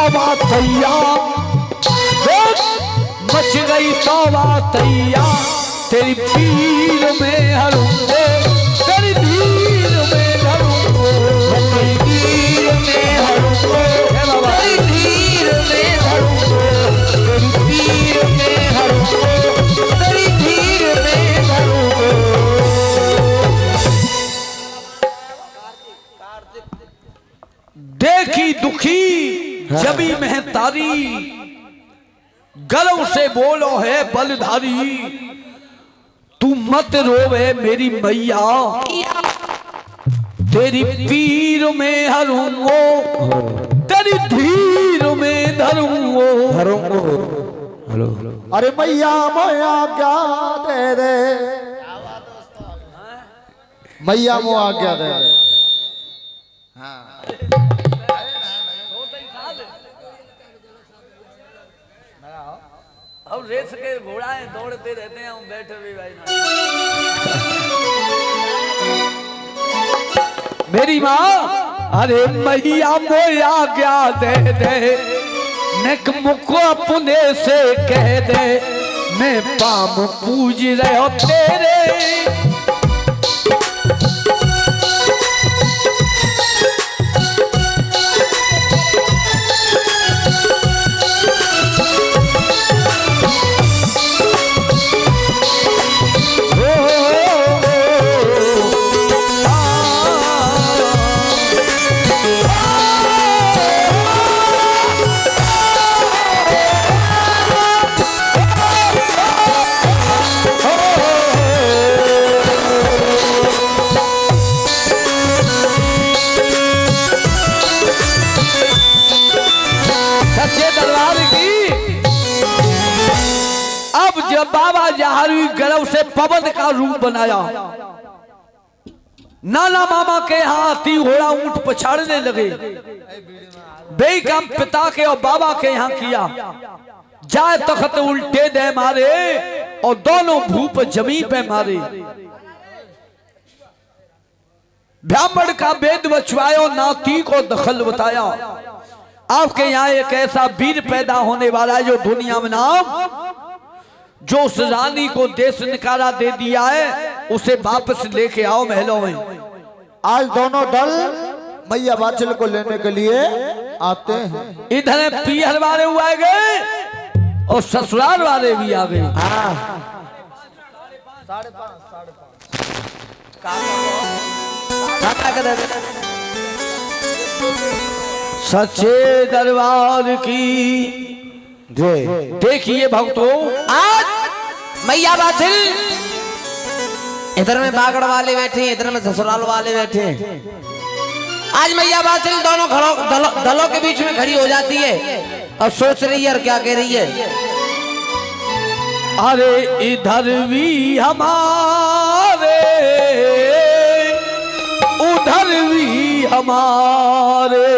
तौबा तैया, मच गई तौबा तैया, तेरी पीर में हरूंगे, तेरी पीर में हरूंगे, तेरी पीर में हरूंगे, तेरी पीर में हरूंगे, तेरी पीर में हरूंगे, तेरी पीर में हरूंगे। देखी दुखी जबी महतारी, गलव से बोलो है बलधारी, तू मत रोवे मेरी मैया, तेरी पीर में हरूंगो, तेरी धीर में धरूंगो। अरे मैया मोया क्या दे दे, मैया मो आज्ञा दे दे। अब रेस के घोड़ा है, दौड़ते रहते हैं, हम बैठे भी भाई ना। मेरी माँ, अरे मैया मोया क्या दे दे, नेक मुख अपने से कह दे, मैं पाम पूज रहे हो तेरे। जब बाबा जहारी गर्व से पवन का रूप बनाया, नाना मामा के हाथी घोड़ा ऊंट पछाड़ने लगे, बेकाम पिता के और बाबा के यहाँ किया, जाए तखत उल्टे दे मारे और दोनों भूप जमीन पे मारे। ब्राह्मण का वेद बचवायो, नाती को दखल बताया। आपके यहाँ एक ऐसा वीर पैदा होने वाला है जो दुनिया में नाम, जो उस रानी को देश निकाला दे दिया है, उसे वापस लेके आओ महलों में। आज दोनों दल मैया बाछल को लेने के लिए आते हैं। इधर पीहर वाले हुआ गए और ससुराल वाले भी आ गए। सच्चे दरबार की देखिए भक्तों, आज मैया बाछिल, इधर में बागड़ वाले बैठे, इधर में ससुराल वाले बैठे। आज मैया बाछिल दोनों दलों के बीच में खड़ी हो जाती है और सोच रही है और क्या कह रही है। अरे इधर भी हमारे, उधर भी हमारे,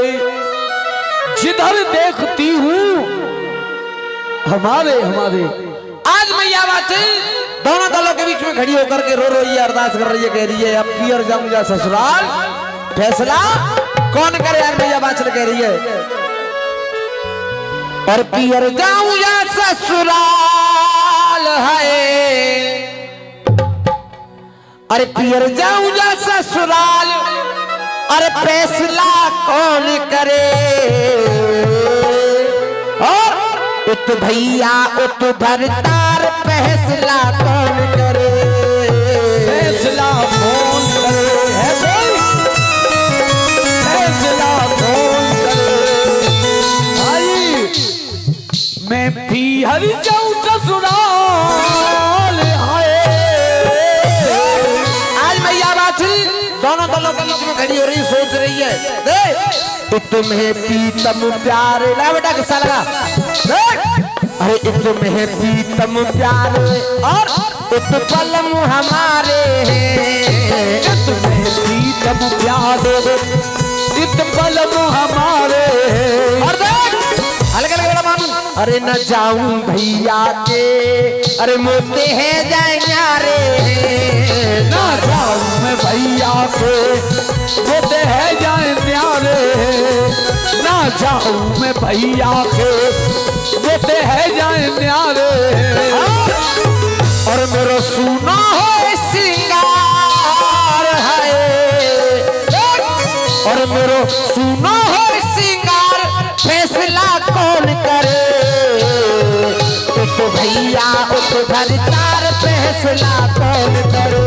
जिधर देखती हूँ हमारे हमारे। आज मैया बाछिल दोनों दलों के बीच में खड़ी होकर के रो रही है, अरदास कर रही है, कह रही है अब पियर जाऊंगा ससुराल, फैसला कौन करे। यार मैया बाछिल कह रही है और पियर जाऊंगा ससुराल है, अरे पियर जाऊंगा ससुराल, अरे फैसला कौन करे। और उत भैया उत भरतार फैसला कौन करे, फैसला कौन करे है कोई, फैसला कौन करे। भाई मैं पीहर जाऊं ससुराल आए। आज मैया बाछिल दोनों दलों के बीच में खड़ी हो रही, सोच रही है देख तुम्हें पीतम प्यार, ला बेटा किस्सा लगा देख। अरे तुम्हें पीतम प्यार और उत्पलम हमारे हैं, तुम्हें पीतम प्यार, उत्पलम हमारे। और देख अलग अलग बड़ा मानू, अरे न जाऊं भैया के, अरे मोते हैं जाए न्यारे, ना जाऊं मैं भैया के, मोते हैं जाए न्यारे, ना जाऊं मैं भैया के बेटे है जाए न्यारे और मेरा सुना है सिंगार है और मेरा सुना है सिंगार फैसला कौन करे तो भैया उधर तार फैसला कौन करे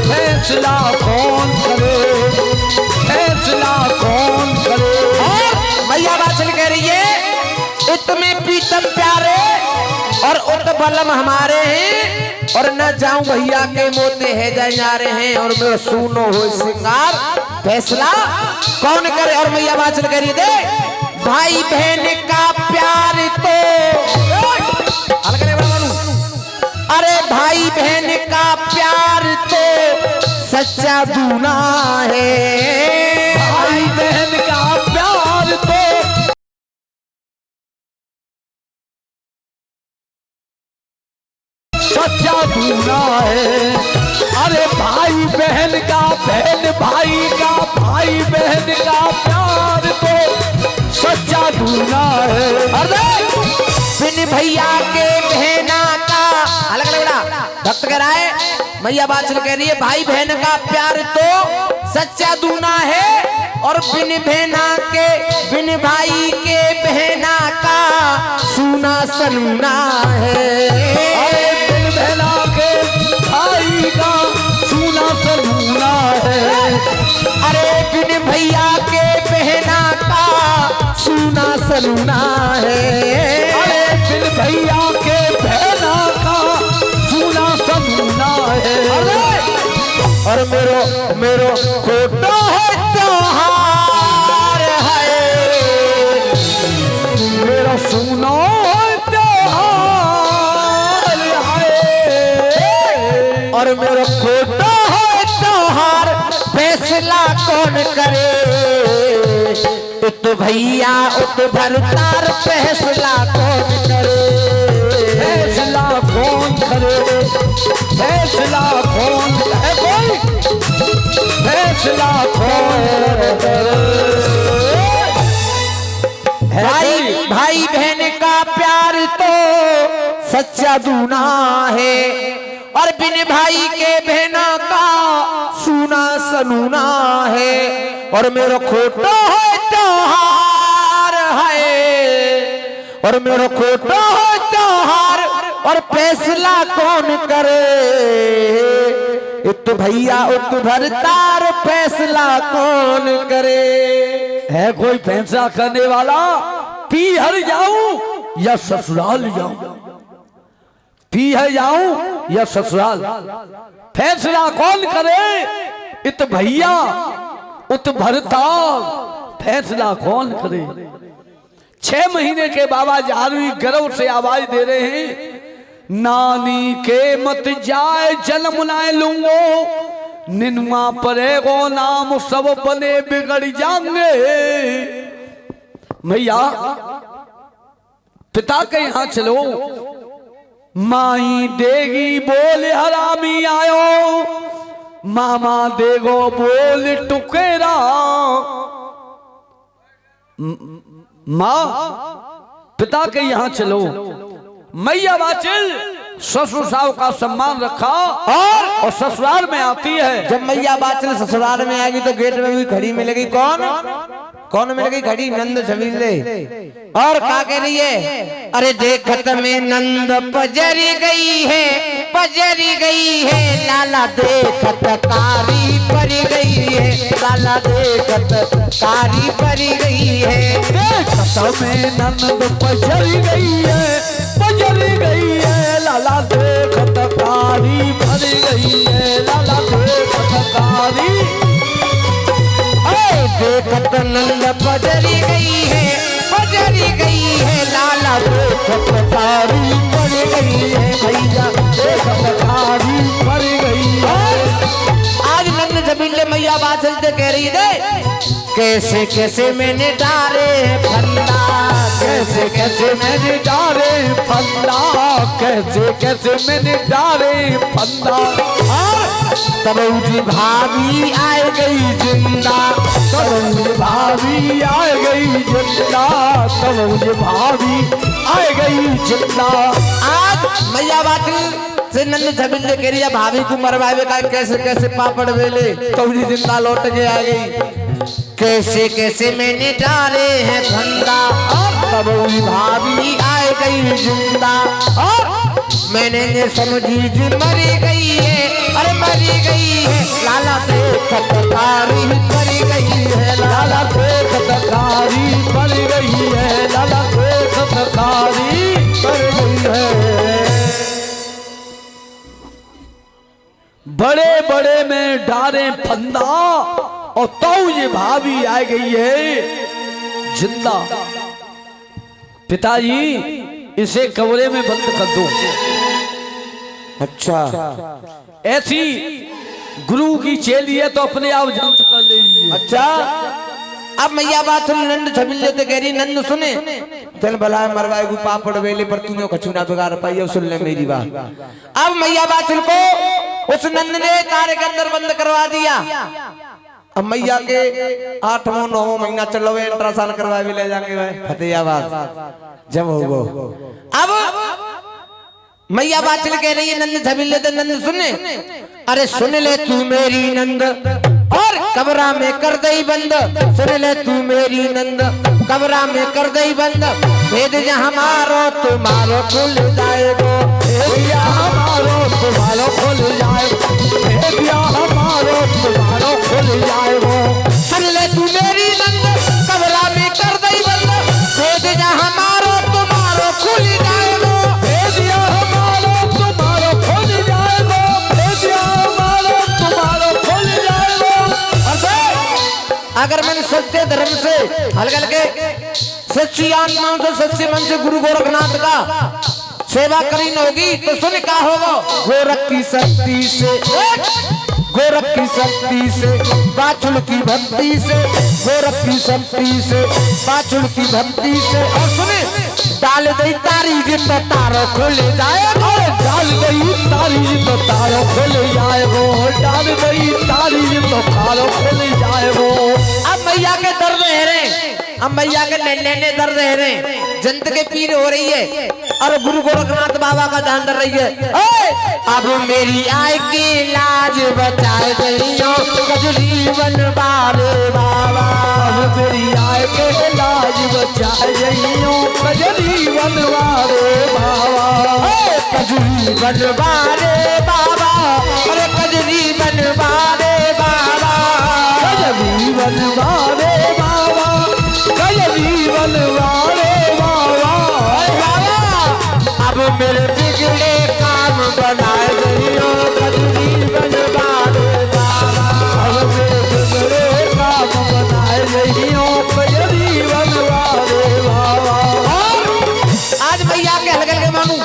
फैसला कौन करे फैसला कौन करे मैया बाचल कह रही है इतने पीतम प्यारे और उत बलम हमारे हैं और न जाऊं भैया के मोते है जारे हैं और मेरा सुनो हो सिंगार फैसला कौन करे। और मैया बाचल कह रही दे भाई बहन का प्यार तो अरे भाई बहन का प्यार तो सच्चा दूना है भाई बहन का प्यार तो सच्चा दूना है। अरे भाई बहन का बहन भाई का भाई बहन का प्यार तो सच्चा दूना है। अरे बिन भैया के बहना का अलग अलग भक्त कह रहा है मैया बाचल कह रही है भाई बहन का प्यार तो सच्चा दूना है और बिन बहना के बिन भाई के बहना का सुना सलूना है। बिन बहना के भाई का सुना सलूना है। अरे बिन भैया के बहना का सुना सलूना है। अरे बिन भैया के बहना का सुना सलूना है। और मेरो खोटा है त्योहार है मेरा सुनो त्योहार है। और मेरो खोटा है त्योहार फैसला कौन करे तो भैया उत भरतार फैसला कौन करे फैसला कौन करे फैसला कौन है कोई फैसला कौन करे। भाई भाई बहन का प्यार तो सच्चा दूना है और बिन भाई के बहना का सुना सनूना है। और मेरा खोटा है त्योहार है और मेरा खोटा है त्योहार और फैसला कौन करे तो भैया उत भरतार फैसला कौन करे। है कोई फैसला करने वाला पीहर जाऊं या ससुराल जाऊं पीहर जाऊं या ससुराल फैसला कौन करे इत भैया उत भरतार फैसला कौन करे। 6 महीने के बाबा जारवी गर्व से आवाज दे रहे हैं नानी के मत जाए जन्म नाय लूंगो निन्मा परेगो नाम सब बने बिगड़ जाएंगे। भैया पिता के यहाँ चलो माई देगी बोले हरामी आयो मामा देगो बोल टुकेरा। माँ पिता के यहाँ चलो मैया बाचल ससुर साहब का सम्मान रखा और ससुराल में आती है। जब मैया बाचल ससुराल में आएगी तो गेट में भी खड़ी मिलेगी कौन मिलेगी खड़ी नंद छबीले। और क्या कह रही है अरे देखत में नंद पजरी गई है लाला देखत कारी परी गई है लाला देखत कारी परी गई है। देखत में नंद पजरी गई है लाला देखत कारी भरी गई है लाला देखत कारी। देखत नंद पजरी गई है लाला देखत कारी परी गई है भैया देखत कारी भरी गई है। आज नंद जमीले मैया बात चलते कह रही दे कैसे कैसे मैंने डारे फंदा कैसे कैसे मैंने डारे फंदा कैसे कैसे मैंने डारे फंदा। तब उठी भाभी आ गई जिंदा भाभी आ गई जिंदा तब मुझे भाभी आए गई जिंदा। आज मैया बातिल से नंद छबिल्ले कह रही है भाभी को मरवावे का कैसे कैसे पापड़ बेले तो जिंदा लौट के आ गई। कैसे कैसे मैंने डाले हैं फंदा तब वही भाभी आए गई जिंदा। और मैंने ने समझी जी मरी गई है, अरे मरी गई है लाला से खतकारी मरी गई है, लाला से खतकारी मर गई है, लाला से खतकारी मर गई है। बड़े बड़े में डारे फंदा और तो ये भाभी आ गई है जिंदा। पिताजी इसे कमरे में बंद कर दो। अच्छा ऐसी गुरु की चेली है तो अपने आप जंत कर लेगी। अच्छा अब मैया बात सुन नंद छबिल्ले तो कह रही नंद सुने चल भला मरवाए को पापड़ वेले पर तूने कछुना बिगाड़ पाई अब सुन ले मेरी बात। अब मैया बात को उस नंद ने तारे के अंदर बंद करवा दिया। अब मैया के 8वां 9वां महीना चलो वे अल्ट्रासाउंड करवाए भी ले जाएंगे भाई फतेहाबाद जब होगो। अब मैया बाचल कह रही है नंद छबिल्ले तो नंद सुने, अरे सुन ले तू मेरी नंद और कबरा में कर दई बंद, सुन ले तू मेरी नंद कबरा में कर दई बंद, भेद जहाँ मारो तुम्हारो खुल जाएगो, भैया हमारो तुम्हारो खुल जाएगो, भैया हमारो तुम्हारो खुल जाएगो। सुन ले तू मेरी नंद कबरा में कर दई बंद, भेद जहाँ मारो तुम्हारो खुल जाएगो, भैया हमारो तुम्हारो खुल जाएगो, भैया हमारो तुम्हारो खुल जाएगो। अगर मैंने सच्चे धर्म से हल्के हल्के सच्ची आत्माओं से सच्चे मन से गुरु गोरखनाथ का सेवा करी न होगी तो सुन क्या होगा। गोरख की शक्ति से गोरख की शक्ति से बाछुल की भक्ति से, गोरख की शक्ति से बाछुल की भक्ति से, और सुने डाल दई तारी तो तारो खुल जाएगो, डाल गई तारी तो तारो खुल जाएगो, डाल गई तारी तो तारो खुल जाएगो। अब मैया के दर्द है रे, अब मैया के नैने दर्द है रे, जंत के पीर हो रही है और गुरु गोरखनाथ बाबा का ध्यान कर रही है। अब मेरी आय की लाज बचाए गईयो कजली बनवारे बाबा, अब मेरी आय के लाज बचाए गईयो कजली बनवारे बाबा, कजली बनवारे बाबा, अरे कजली बनवारे बाबा, कजली बनवारे बाबा, कजली बनवारे बाबा। अब मेरे बिगड़े काम बनाए गईयो कजली बनवारे बाबा, अब मेरे बिगड़े काम बनाए गईयो कजली बनवारे बाबा। आज मैया के हलगल के मानू,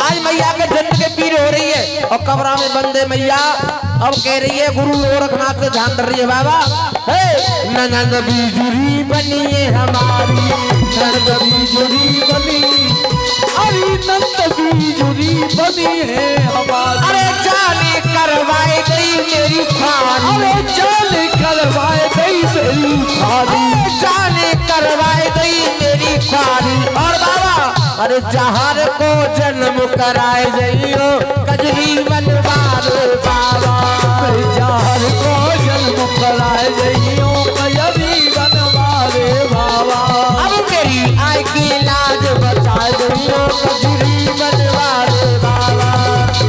आज मैया के जन्म के पीर हो रही है और कमरा में बंदे मैया अब कह रही है गुरु गोरखनाथ से ध्यान कर रही है बाबा। ननद बिजुरी बनी है हमारी, नंद बिजुरी बनी, अरे नंद बिजुरी बनी है हमारी, अरे जाने करवाए गई मेरी खानी, अरे जाने करवाए गई मेरी खानी, जाने करवाए गई मेरी खानी। और बाबा अरे जहार को जन्म कराए जइयो कजली बनवारे बाबा, जहार को जन्म कराए जइयो कजली बनवारे बाबा। अब मेरी आय की लाज बचाए जइयो कजली बनवारे बाबा,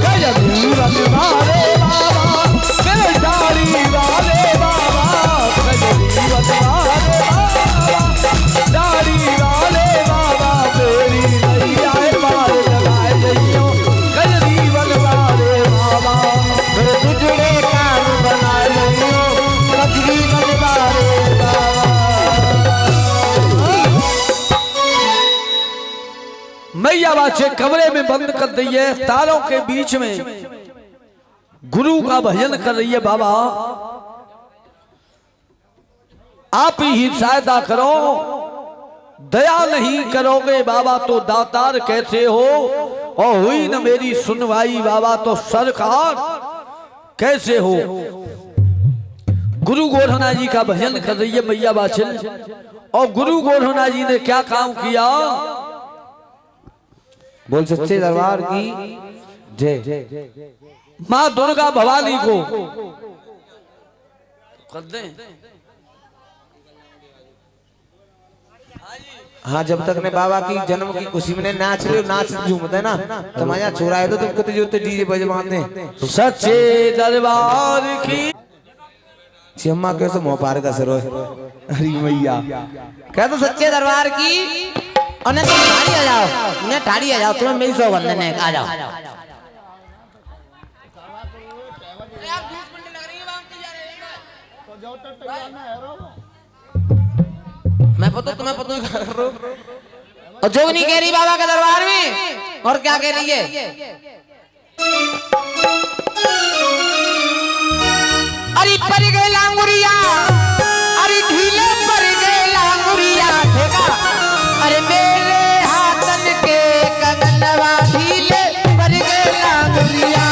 कजली बनवारे बाबा, मेरे दाढ़ी वाले बाबा, कजली बनवारे बाबा, दाढ़ी वाले बाबा, मेरी नैया पार लगाए जइयो कजली बनवारे बाबा, मेरे बिगड़े काम बनाए जइयो कजली बनवारे बाबा। मैया बाचे कमरे में बंद कर दी है, तारों के बीच में गुरु का भजन कर रही है। बाबा आप ही सहायता करो, दया नहीं करोगे बाबा तो दातार कैसे हो, और हुई न मेरी सुनवाई बाबा तो सरकार कैसे हो। गुरु गोरखनाथ जी का भजन कर रही है मैया बाछिल, और गुरु गोरखनाथ जी ने क्या काम किया? बोल सच्चे दरबार की जय। माँ दुर्गा भवानी को कर दे। हाँ, जब तक ने बाबा की जन्म की खुशी में नाच लियो, नाच झूमते ना तुम्हारा छोरा है तो तुम कितने जो डीजे बजवाते हैं। सच्चे दरबार की चिम्मा कैसे मुंह पार का सरो अरे मैया कह तो सच्चे दरबार की। और तुम ठाड़ी आ जाओ, ने ठाड़ी आ जाओ, तुम्हें मिल सो बंदे ने आ जाओ। मैं पता तुम्हें पता कर रहा हूं। और जोगनी कह रही बाबा के दरबार में, और क्या कह रही है? अरे पर गए लांगुरिया, अरे ढीले पर गए लांगुरिया, देखा? अरे मेरे हाथन के कंगनवा ढीले पर गए लांगुरिया,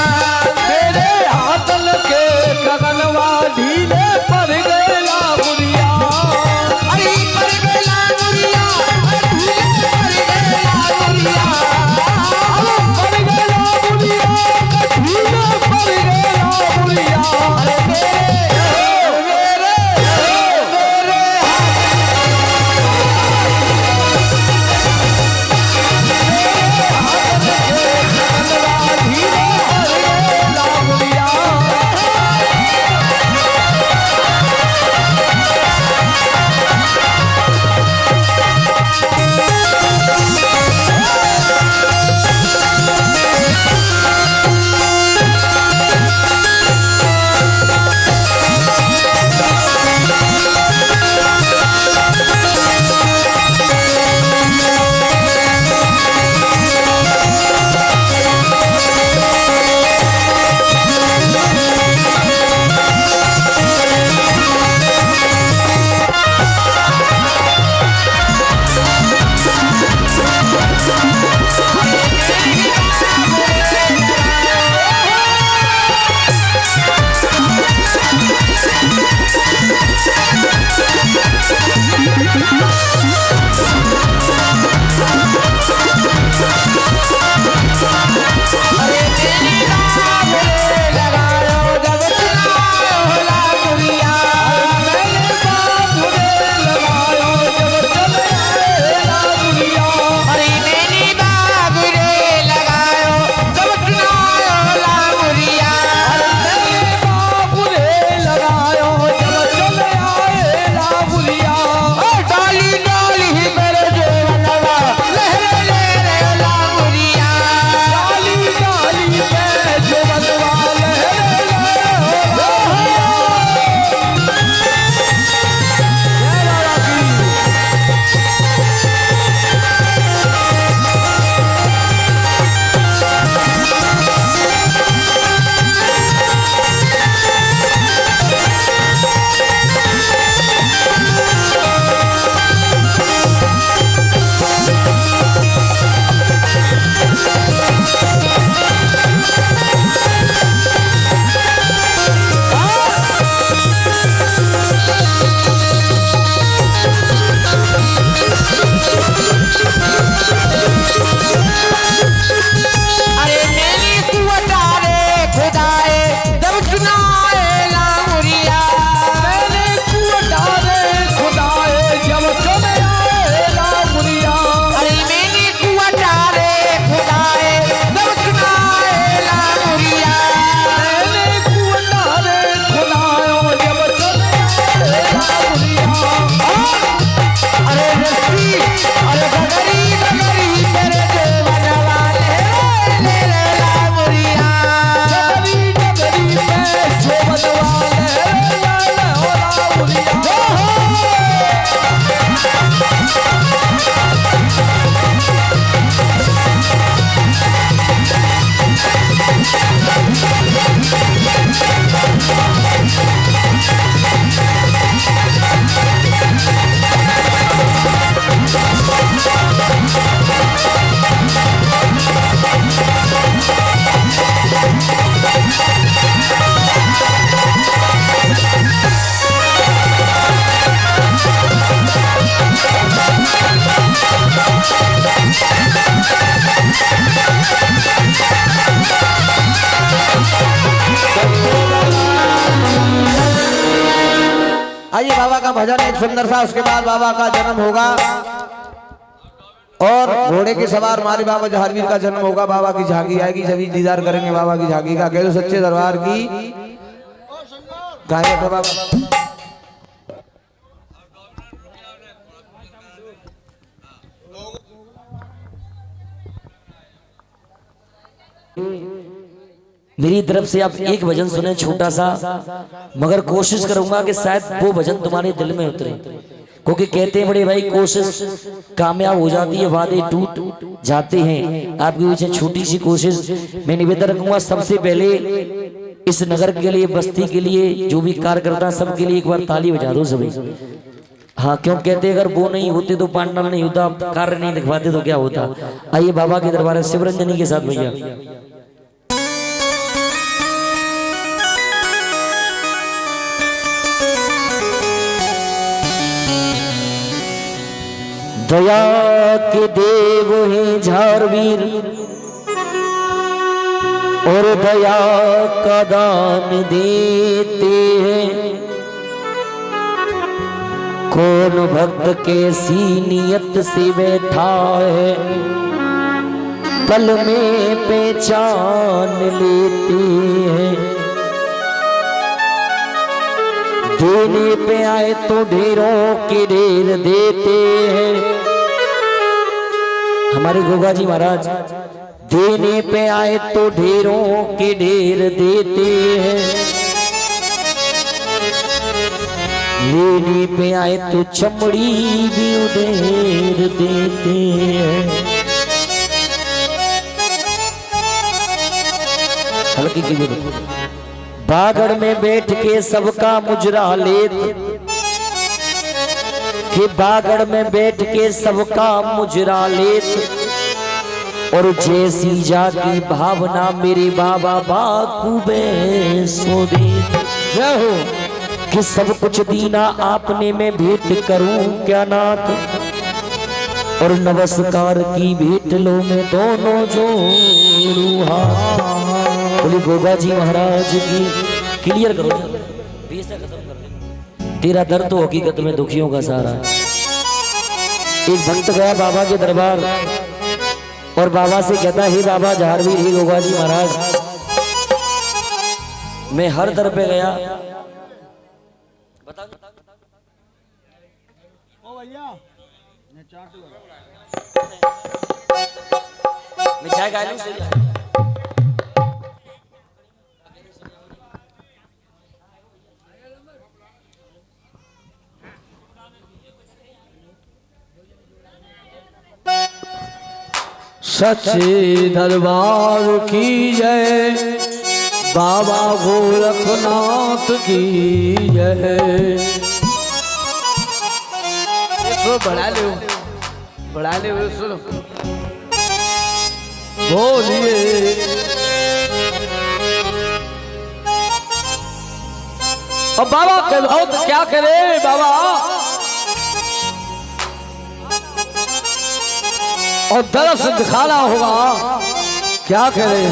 मेरे हाथन के कंगनवा ढीले पर गए लांगुरिया। अरे पर गए लांगुरिया, ढीले पर गए लांगुरिया, पर गए लांगुरिया, ढीले पर गए लांगुरिया। ये बाबा का भजन एक सुंदर सा, उसके बाद बाबा का जन्म होगा और घोड़े के सवार हमारे बाबा जहारवीर का जन्म होगा। बाबा की झांकी आएगी, सभी दीदार करेंगे बाबा की झांकी का। कह दो सच्चे दरबार की गाय बाबा। मेरी तरफ से आप एक भजन सुने छोटा सा, मगर कोशिश करूंगा कि शायद वो भजन तुम्हारे दिल में उतरे, क्योंकि कहते हैं बड़े भाई कोशिश कामयाब हो जाती है, वादे टूट जाते हैं। आपके पीछे छोटी सी कोशिश मैं निवेदन रखूंगा। सबसे पहले इस नगर के लिए, बस्ती के लिए, जो भी कार्यकर्ता सबके लिए एक बार ताली बजा दो सभी। हाँ, क्यों कहते अगर वो नहीं होते तो पांडल नहीं होता, कार्य नहीं दिखवाते तो क्या होता। आइए बाबा के दरबार शिवरंजनी के साथ भैया। दया के देव हैं झारवीर और दया का दान देते हैं। कौन भक्त कैसी नियत से बैठा है, पल में पहचान लेते हैं। देने पे आए तो ढेरों के ढेर देते हैं। हमारे गोगा जी महाराज देने पे आए तो ढेरों के ढेर देते हैं, लेने पे आए तो चमड़ी भी उधेर देते हैं। हल्की की बागड़ में बैठ के सबका मुजरा लेत, कि बागड़ में बैठ के सबका मुजरा लेत। और जैसी जाती भावना मेरे बाबा बाकूबे सो देत। जय हो कि सब कुछ दीना आपने मैं भेंट करूं क्या नाथ, और नमस्कार की भेंट लो मैं दोनों जोड़ू हाथ। बोले गोगा जी महाराज की। क्लियर करो, खत्म कर। तेरा दर्द तो हकीकत में दुखियों का सहारा है। एक भक्त गया बाबा के दरबार और बाबा से कहता हे बाबा झारवीर, हे गोगा जी महाराज, मैं हर दर पे गया, मैं चाय गा लूं। सच्चे दरबार की जय, बाबा गोरखनाथ की जय। बढ़ा ले सुनो, बोलिए। और बाबा के बहुत क्या करे बाबा, और दरस दिखाना होगा, क्या करें।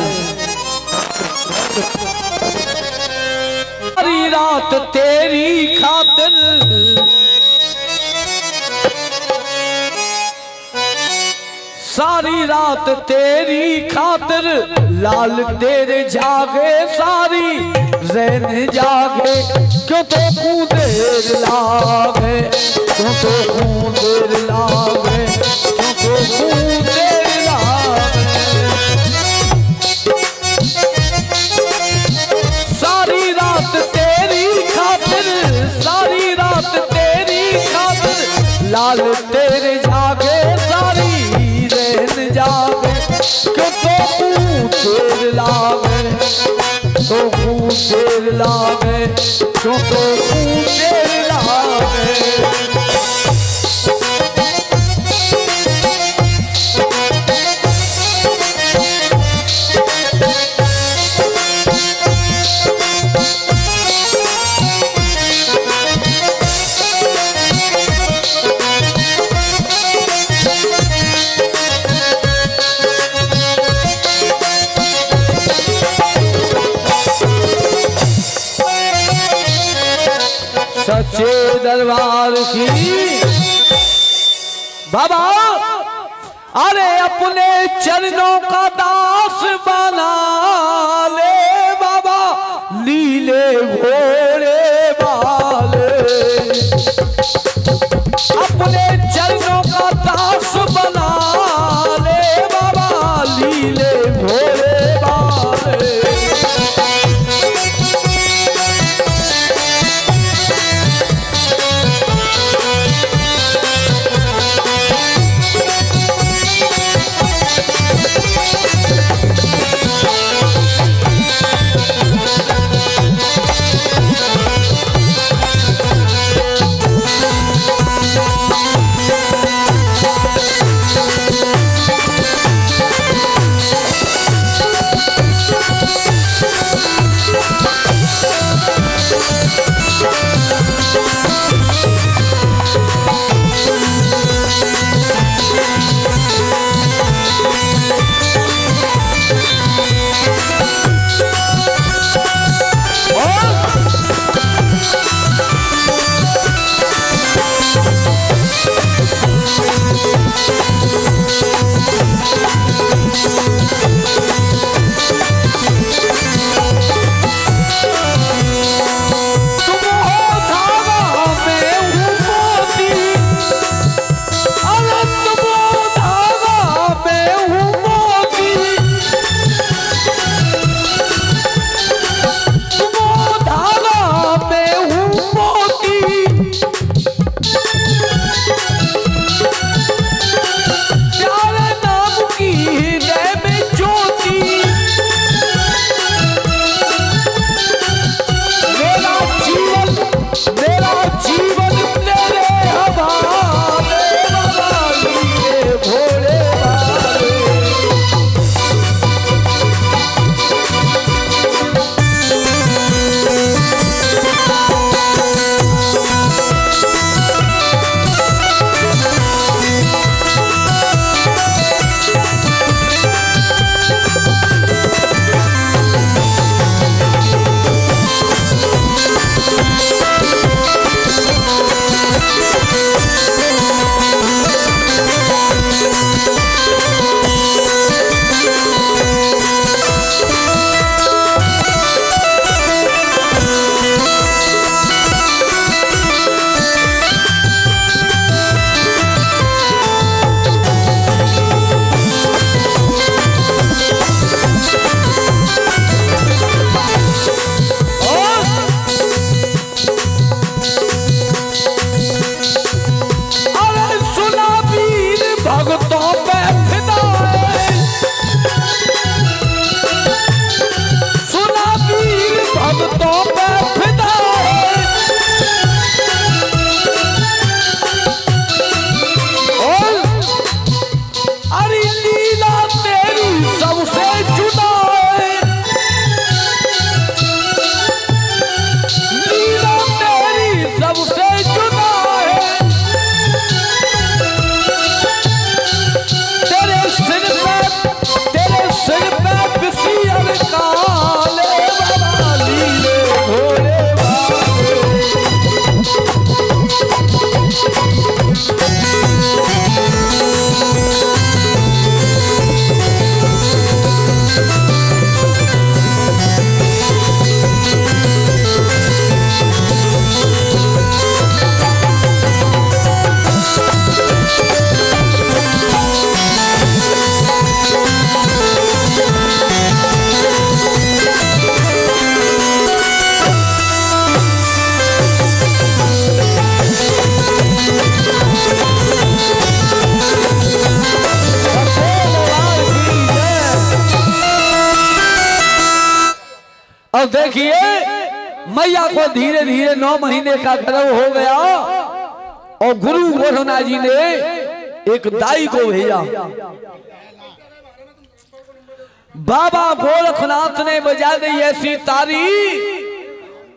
सारी रात तेरी खातिर, सारी रात तेरी खातिर, लाल तेरे जागे सारी रैन जागे। क्यों तो देर लागे, क्यों तो देर लागे, क्यों तो देर लागे। सारी रात तेरी खातिर, सारी रात तेरी खातिर, लाल तेरे जागे सारी रैन जागे। क्यों तो देर लागे, तो देर लागे, क्यों तो देर लागे। सच्चे दरबार की। बाबा अरे अपने चरणों का दास बना ले बाबा, लीले घोड़े वाले। अपने चरणों का दास बना ले बाबा, लीले घोड़े वाले। और देखिए मैया को धीरे धीरे 9 महीने का गर्भ हो गया और गुरु गोरखनाथ जी ने एक दाई को भेजा। बाबा गोरखनाथ ने बजा दी ऐसी तारी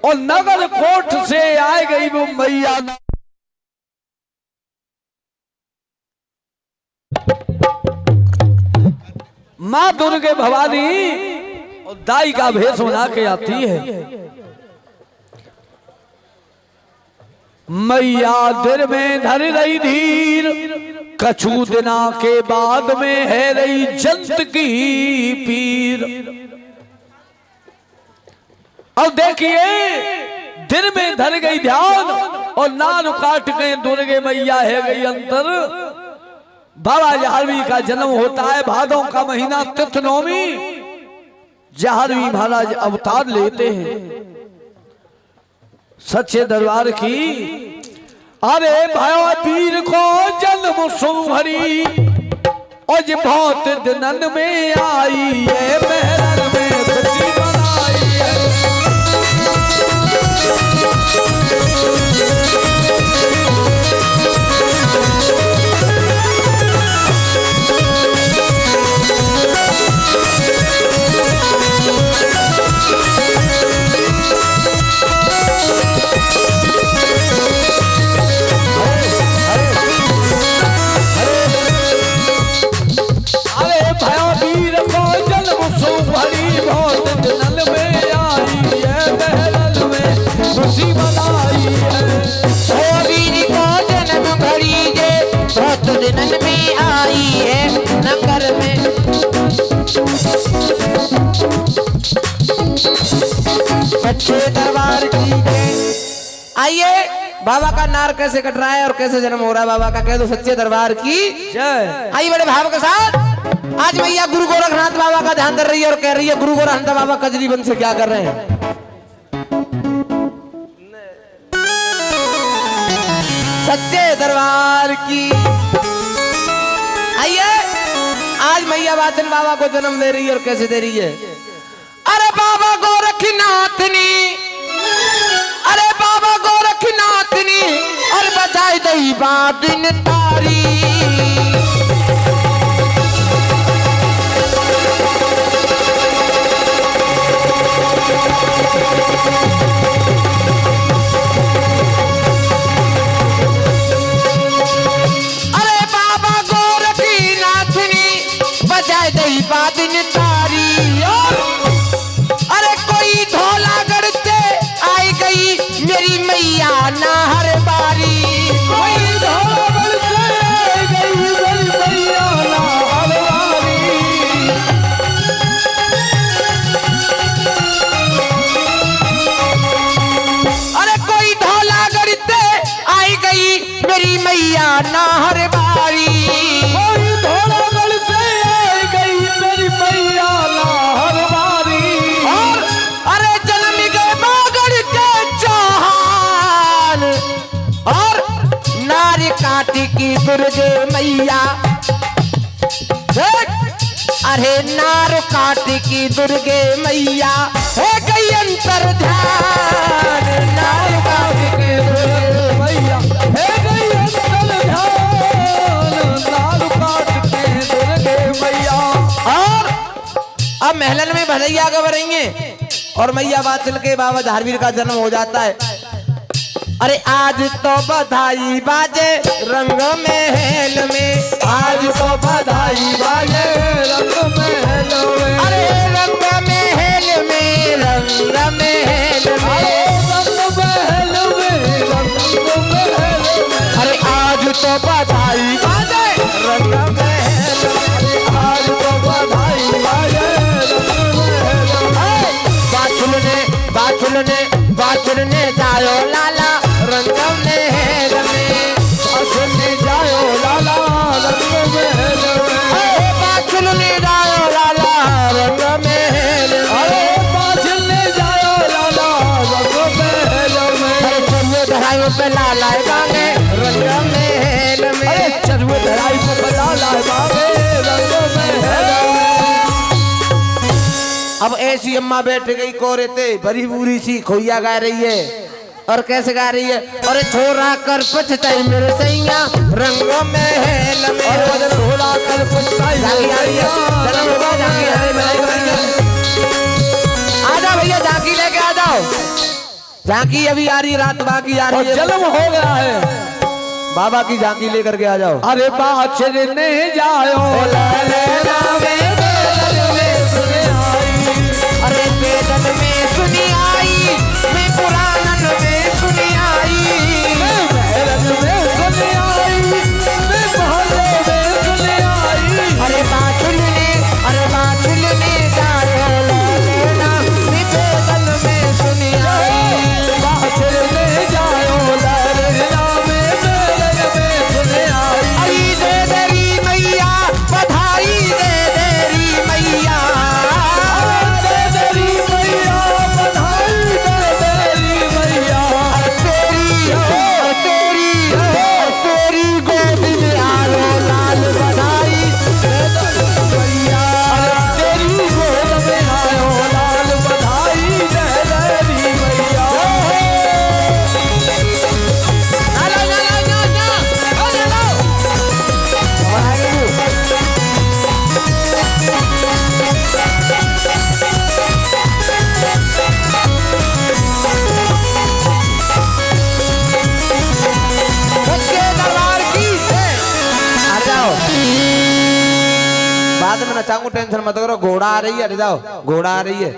और नगर कोट से आ गई वो मैया। माँ दुर्गे भवानी और दाई का भेष बना के आती है। मैया दिल में धर रही धीर, कछु दिना के बाद में है रही जंत की पीर। अब देखिए दिल में धर गई ध्यान और नान काट गए दुर्गे मैया है गई अंतर। बाबा जहारवी का जन्म होता है भादों का महीना तिथ नौमी, जहारवी महाराज अवतार लेते हैं सच्चे दरबार की। अरे भयो पीर को जन्म सुभरी और जे बहुत दिनन में आई है महरन में खुशी बनाई है। सच्चे दरबार की जय। आइए बाबा का नार कैसे कट रहा है और कैसे जन्म हो रहा है बाबा का, कह दो सच्चे दरबार की जय। आइए बड़े भाव के साथ आज मैया गुरु गोरखनाथ बाबा का ध्यान कर रही है और कह रही है गुरु गोरखनाथ बाबा कजरी बन से क्या कर रहे हैं। सच्चे दरबार की आइए आज मैया बाचन बाबा को जन्म दे रही है और कैसे दे रही है। अरे बाबा गोरखनाथ ने, अरे बाबा गोरखनाथ ने और बजाई दई बादिन तारी। अरे बाबा गोरखनाथ ने बजाई दई बादिन तारी। अरे कोई धोला गढ़ते आई गई मेरी मैया ना हर बारी। कोई धोला गढ़ते आई गई मेरी मैया ना हर बारी। अरे कोई धोला गढ़ते आई गई मेरी मैया ना हर बारी। कोई धोला गढ़ते आई गई मेरी मैया ना हर बारी। अरे जन्म गए बागड़ के चौहान और नार काट की दुर्गे मैया। अरे नार काट की दुर्गे मैया है गई अंतर ध्यान। नार काट की दुर्गे मैया है गई अंतर ध्यान। नार काट की दुर्गे मैया। और अब महलन में भदैया गवरेंगे और मैया बाचल के बाबा धारवीर का जन्म हो जाता है। अरे आज तो बधाई बाजे रंग महल में, आज तो बधाई बाजे रंग महल में। अरे रंग महल में, रंग महल में, रंग महल में, रंग महल में। अरे आज तो बधाई बाजे रंग महल में, आज तो बधाई बाजे रंग महल में। बाचुल ने जायो लाला रंग महल में, बाचुल ने जायो लाला रंग महल में। बाचुल ने जायो लाला रंग महल में, बाचुल ने जायो लाला रंग महल में। चरुए धराई पे लाला गाने रंग महल में, चरुए धराई पे लाला गाने रंग महल में। अब ऐसी अम्मा बैठ गई कोरेते भरी पूरी सी खोइया गा रही है और कैसे गा रही है। अरे छोरा कर पछताई मेरे सैया रंग महल में, और छोरा कर पछताई आ जाओ भैया झांकी लेके आ जाओ। झांकी अभी आ रही, रात बाकी आ रही है, जन्म हो गया है बाबा की झांकी लेकर के आ जाओ। अरे बाचर ने जायो अरे वेदन में सुनी आई, मैं पुराणन में सुनी आई। रात में नचाऊंगा, टेंशन मत करो। घोड़ा आ रही है, हट जाओ, घोड़ा आ रही है।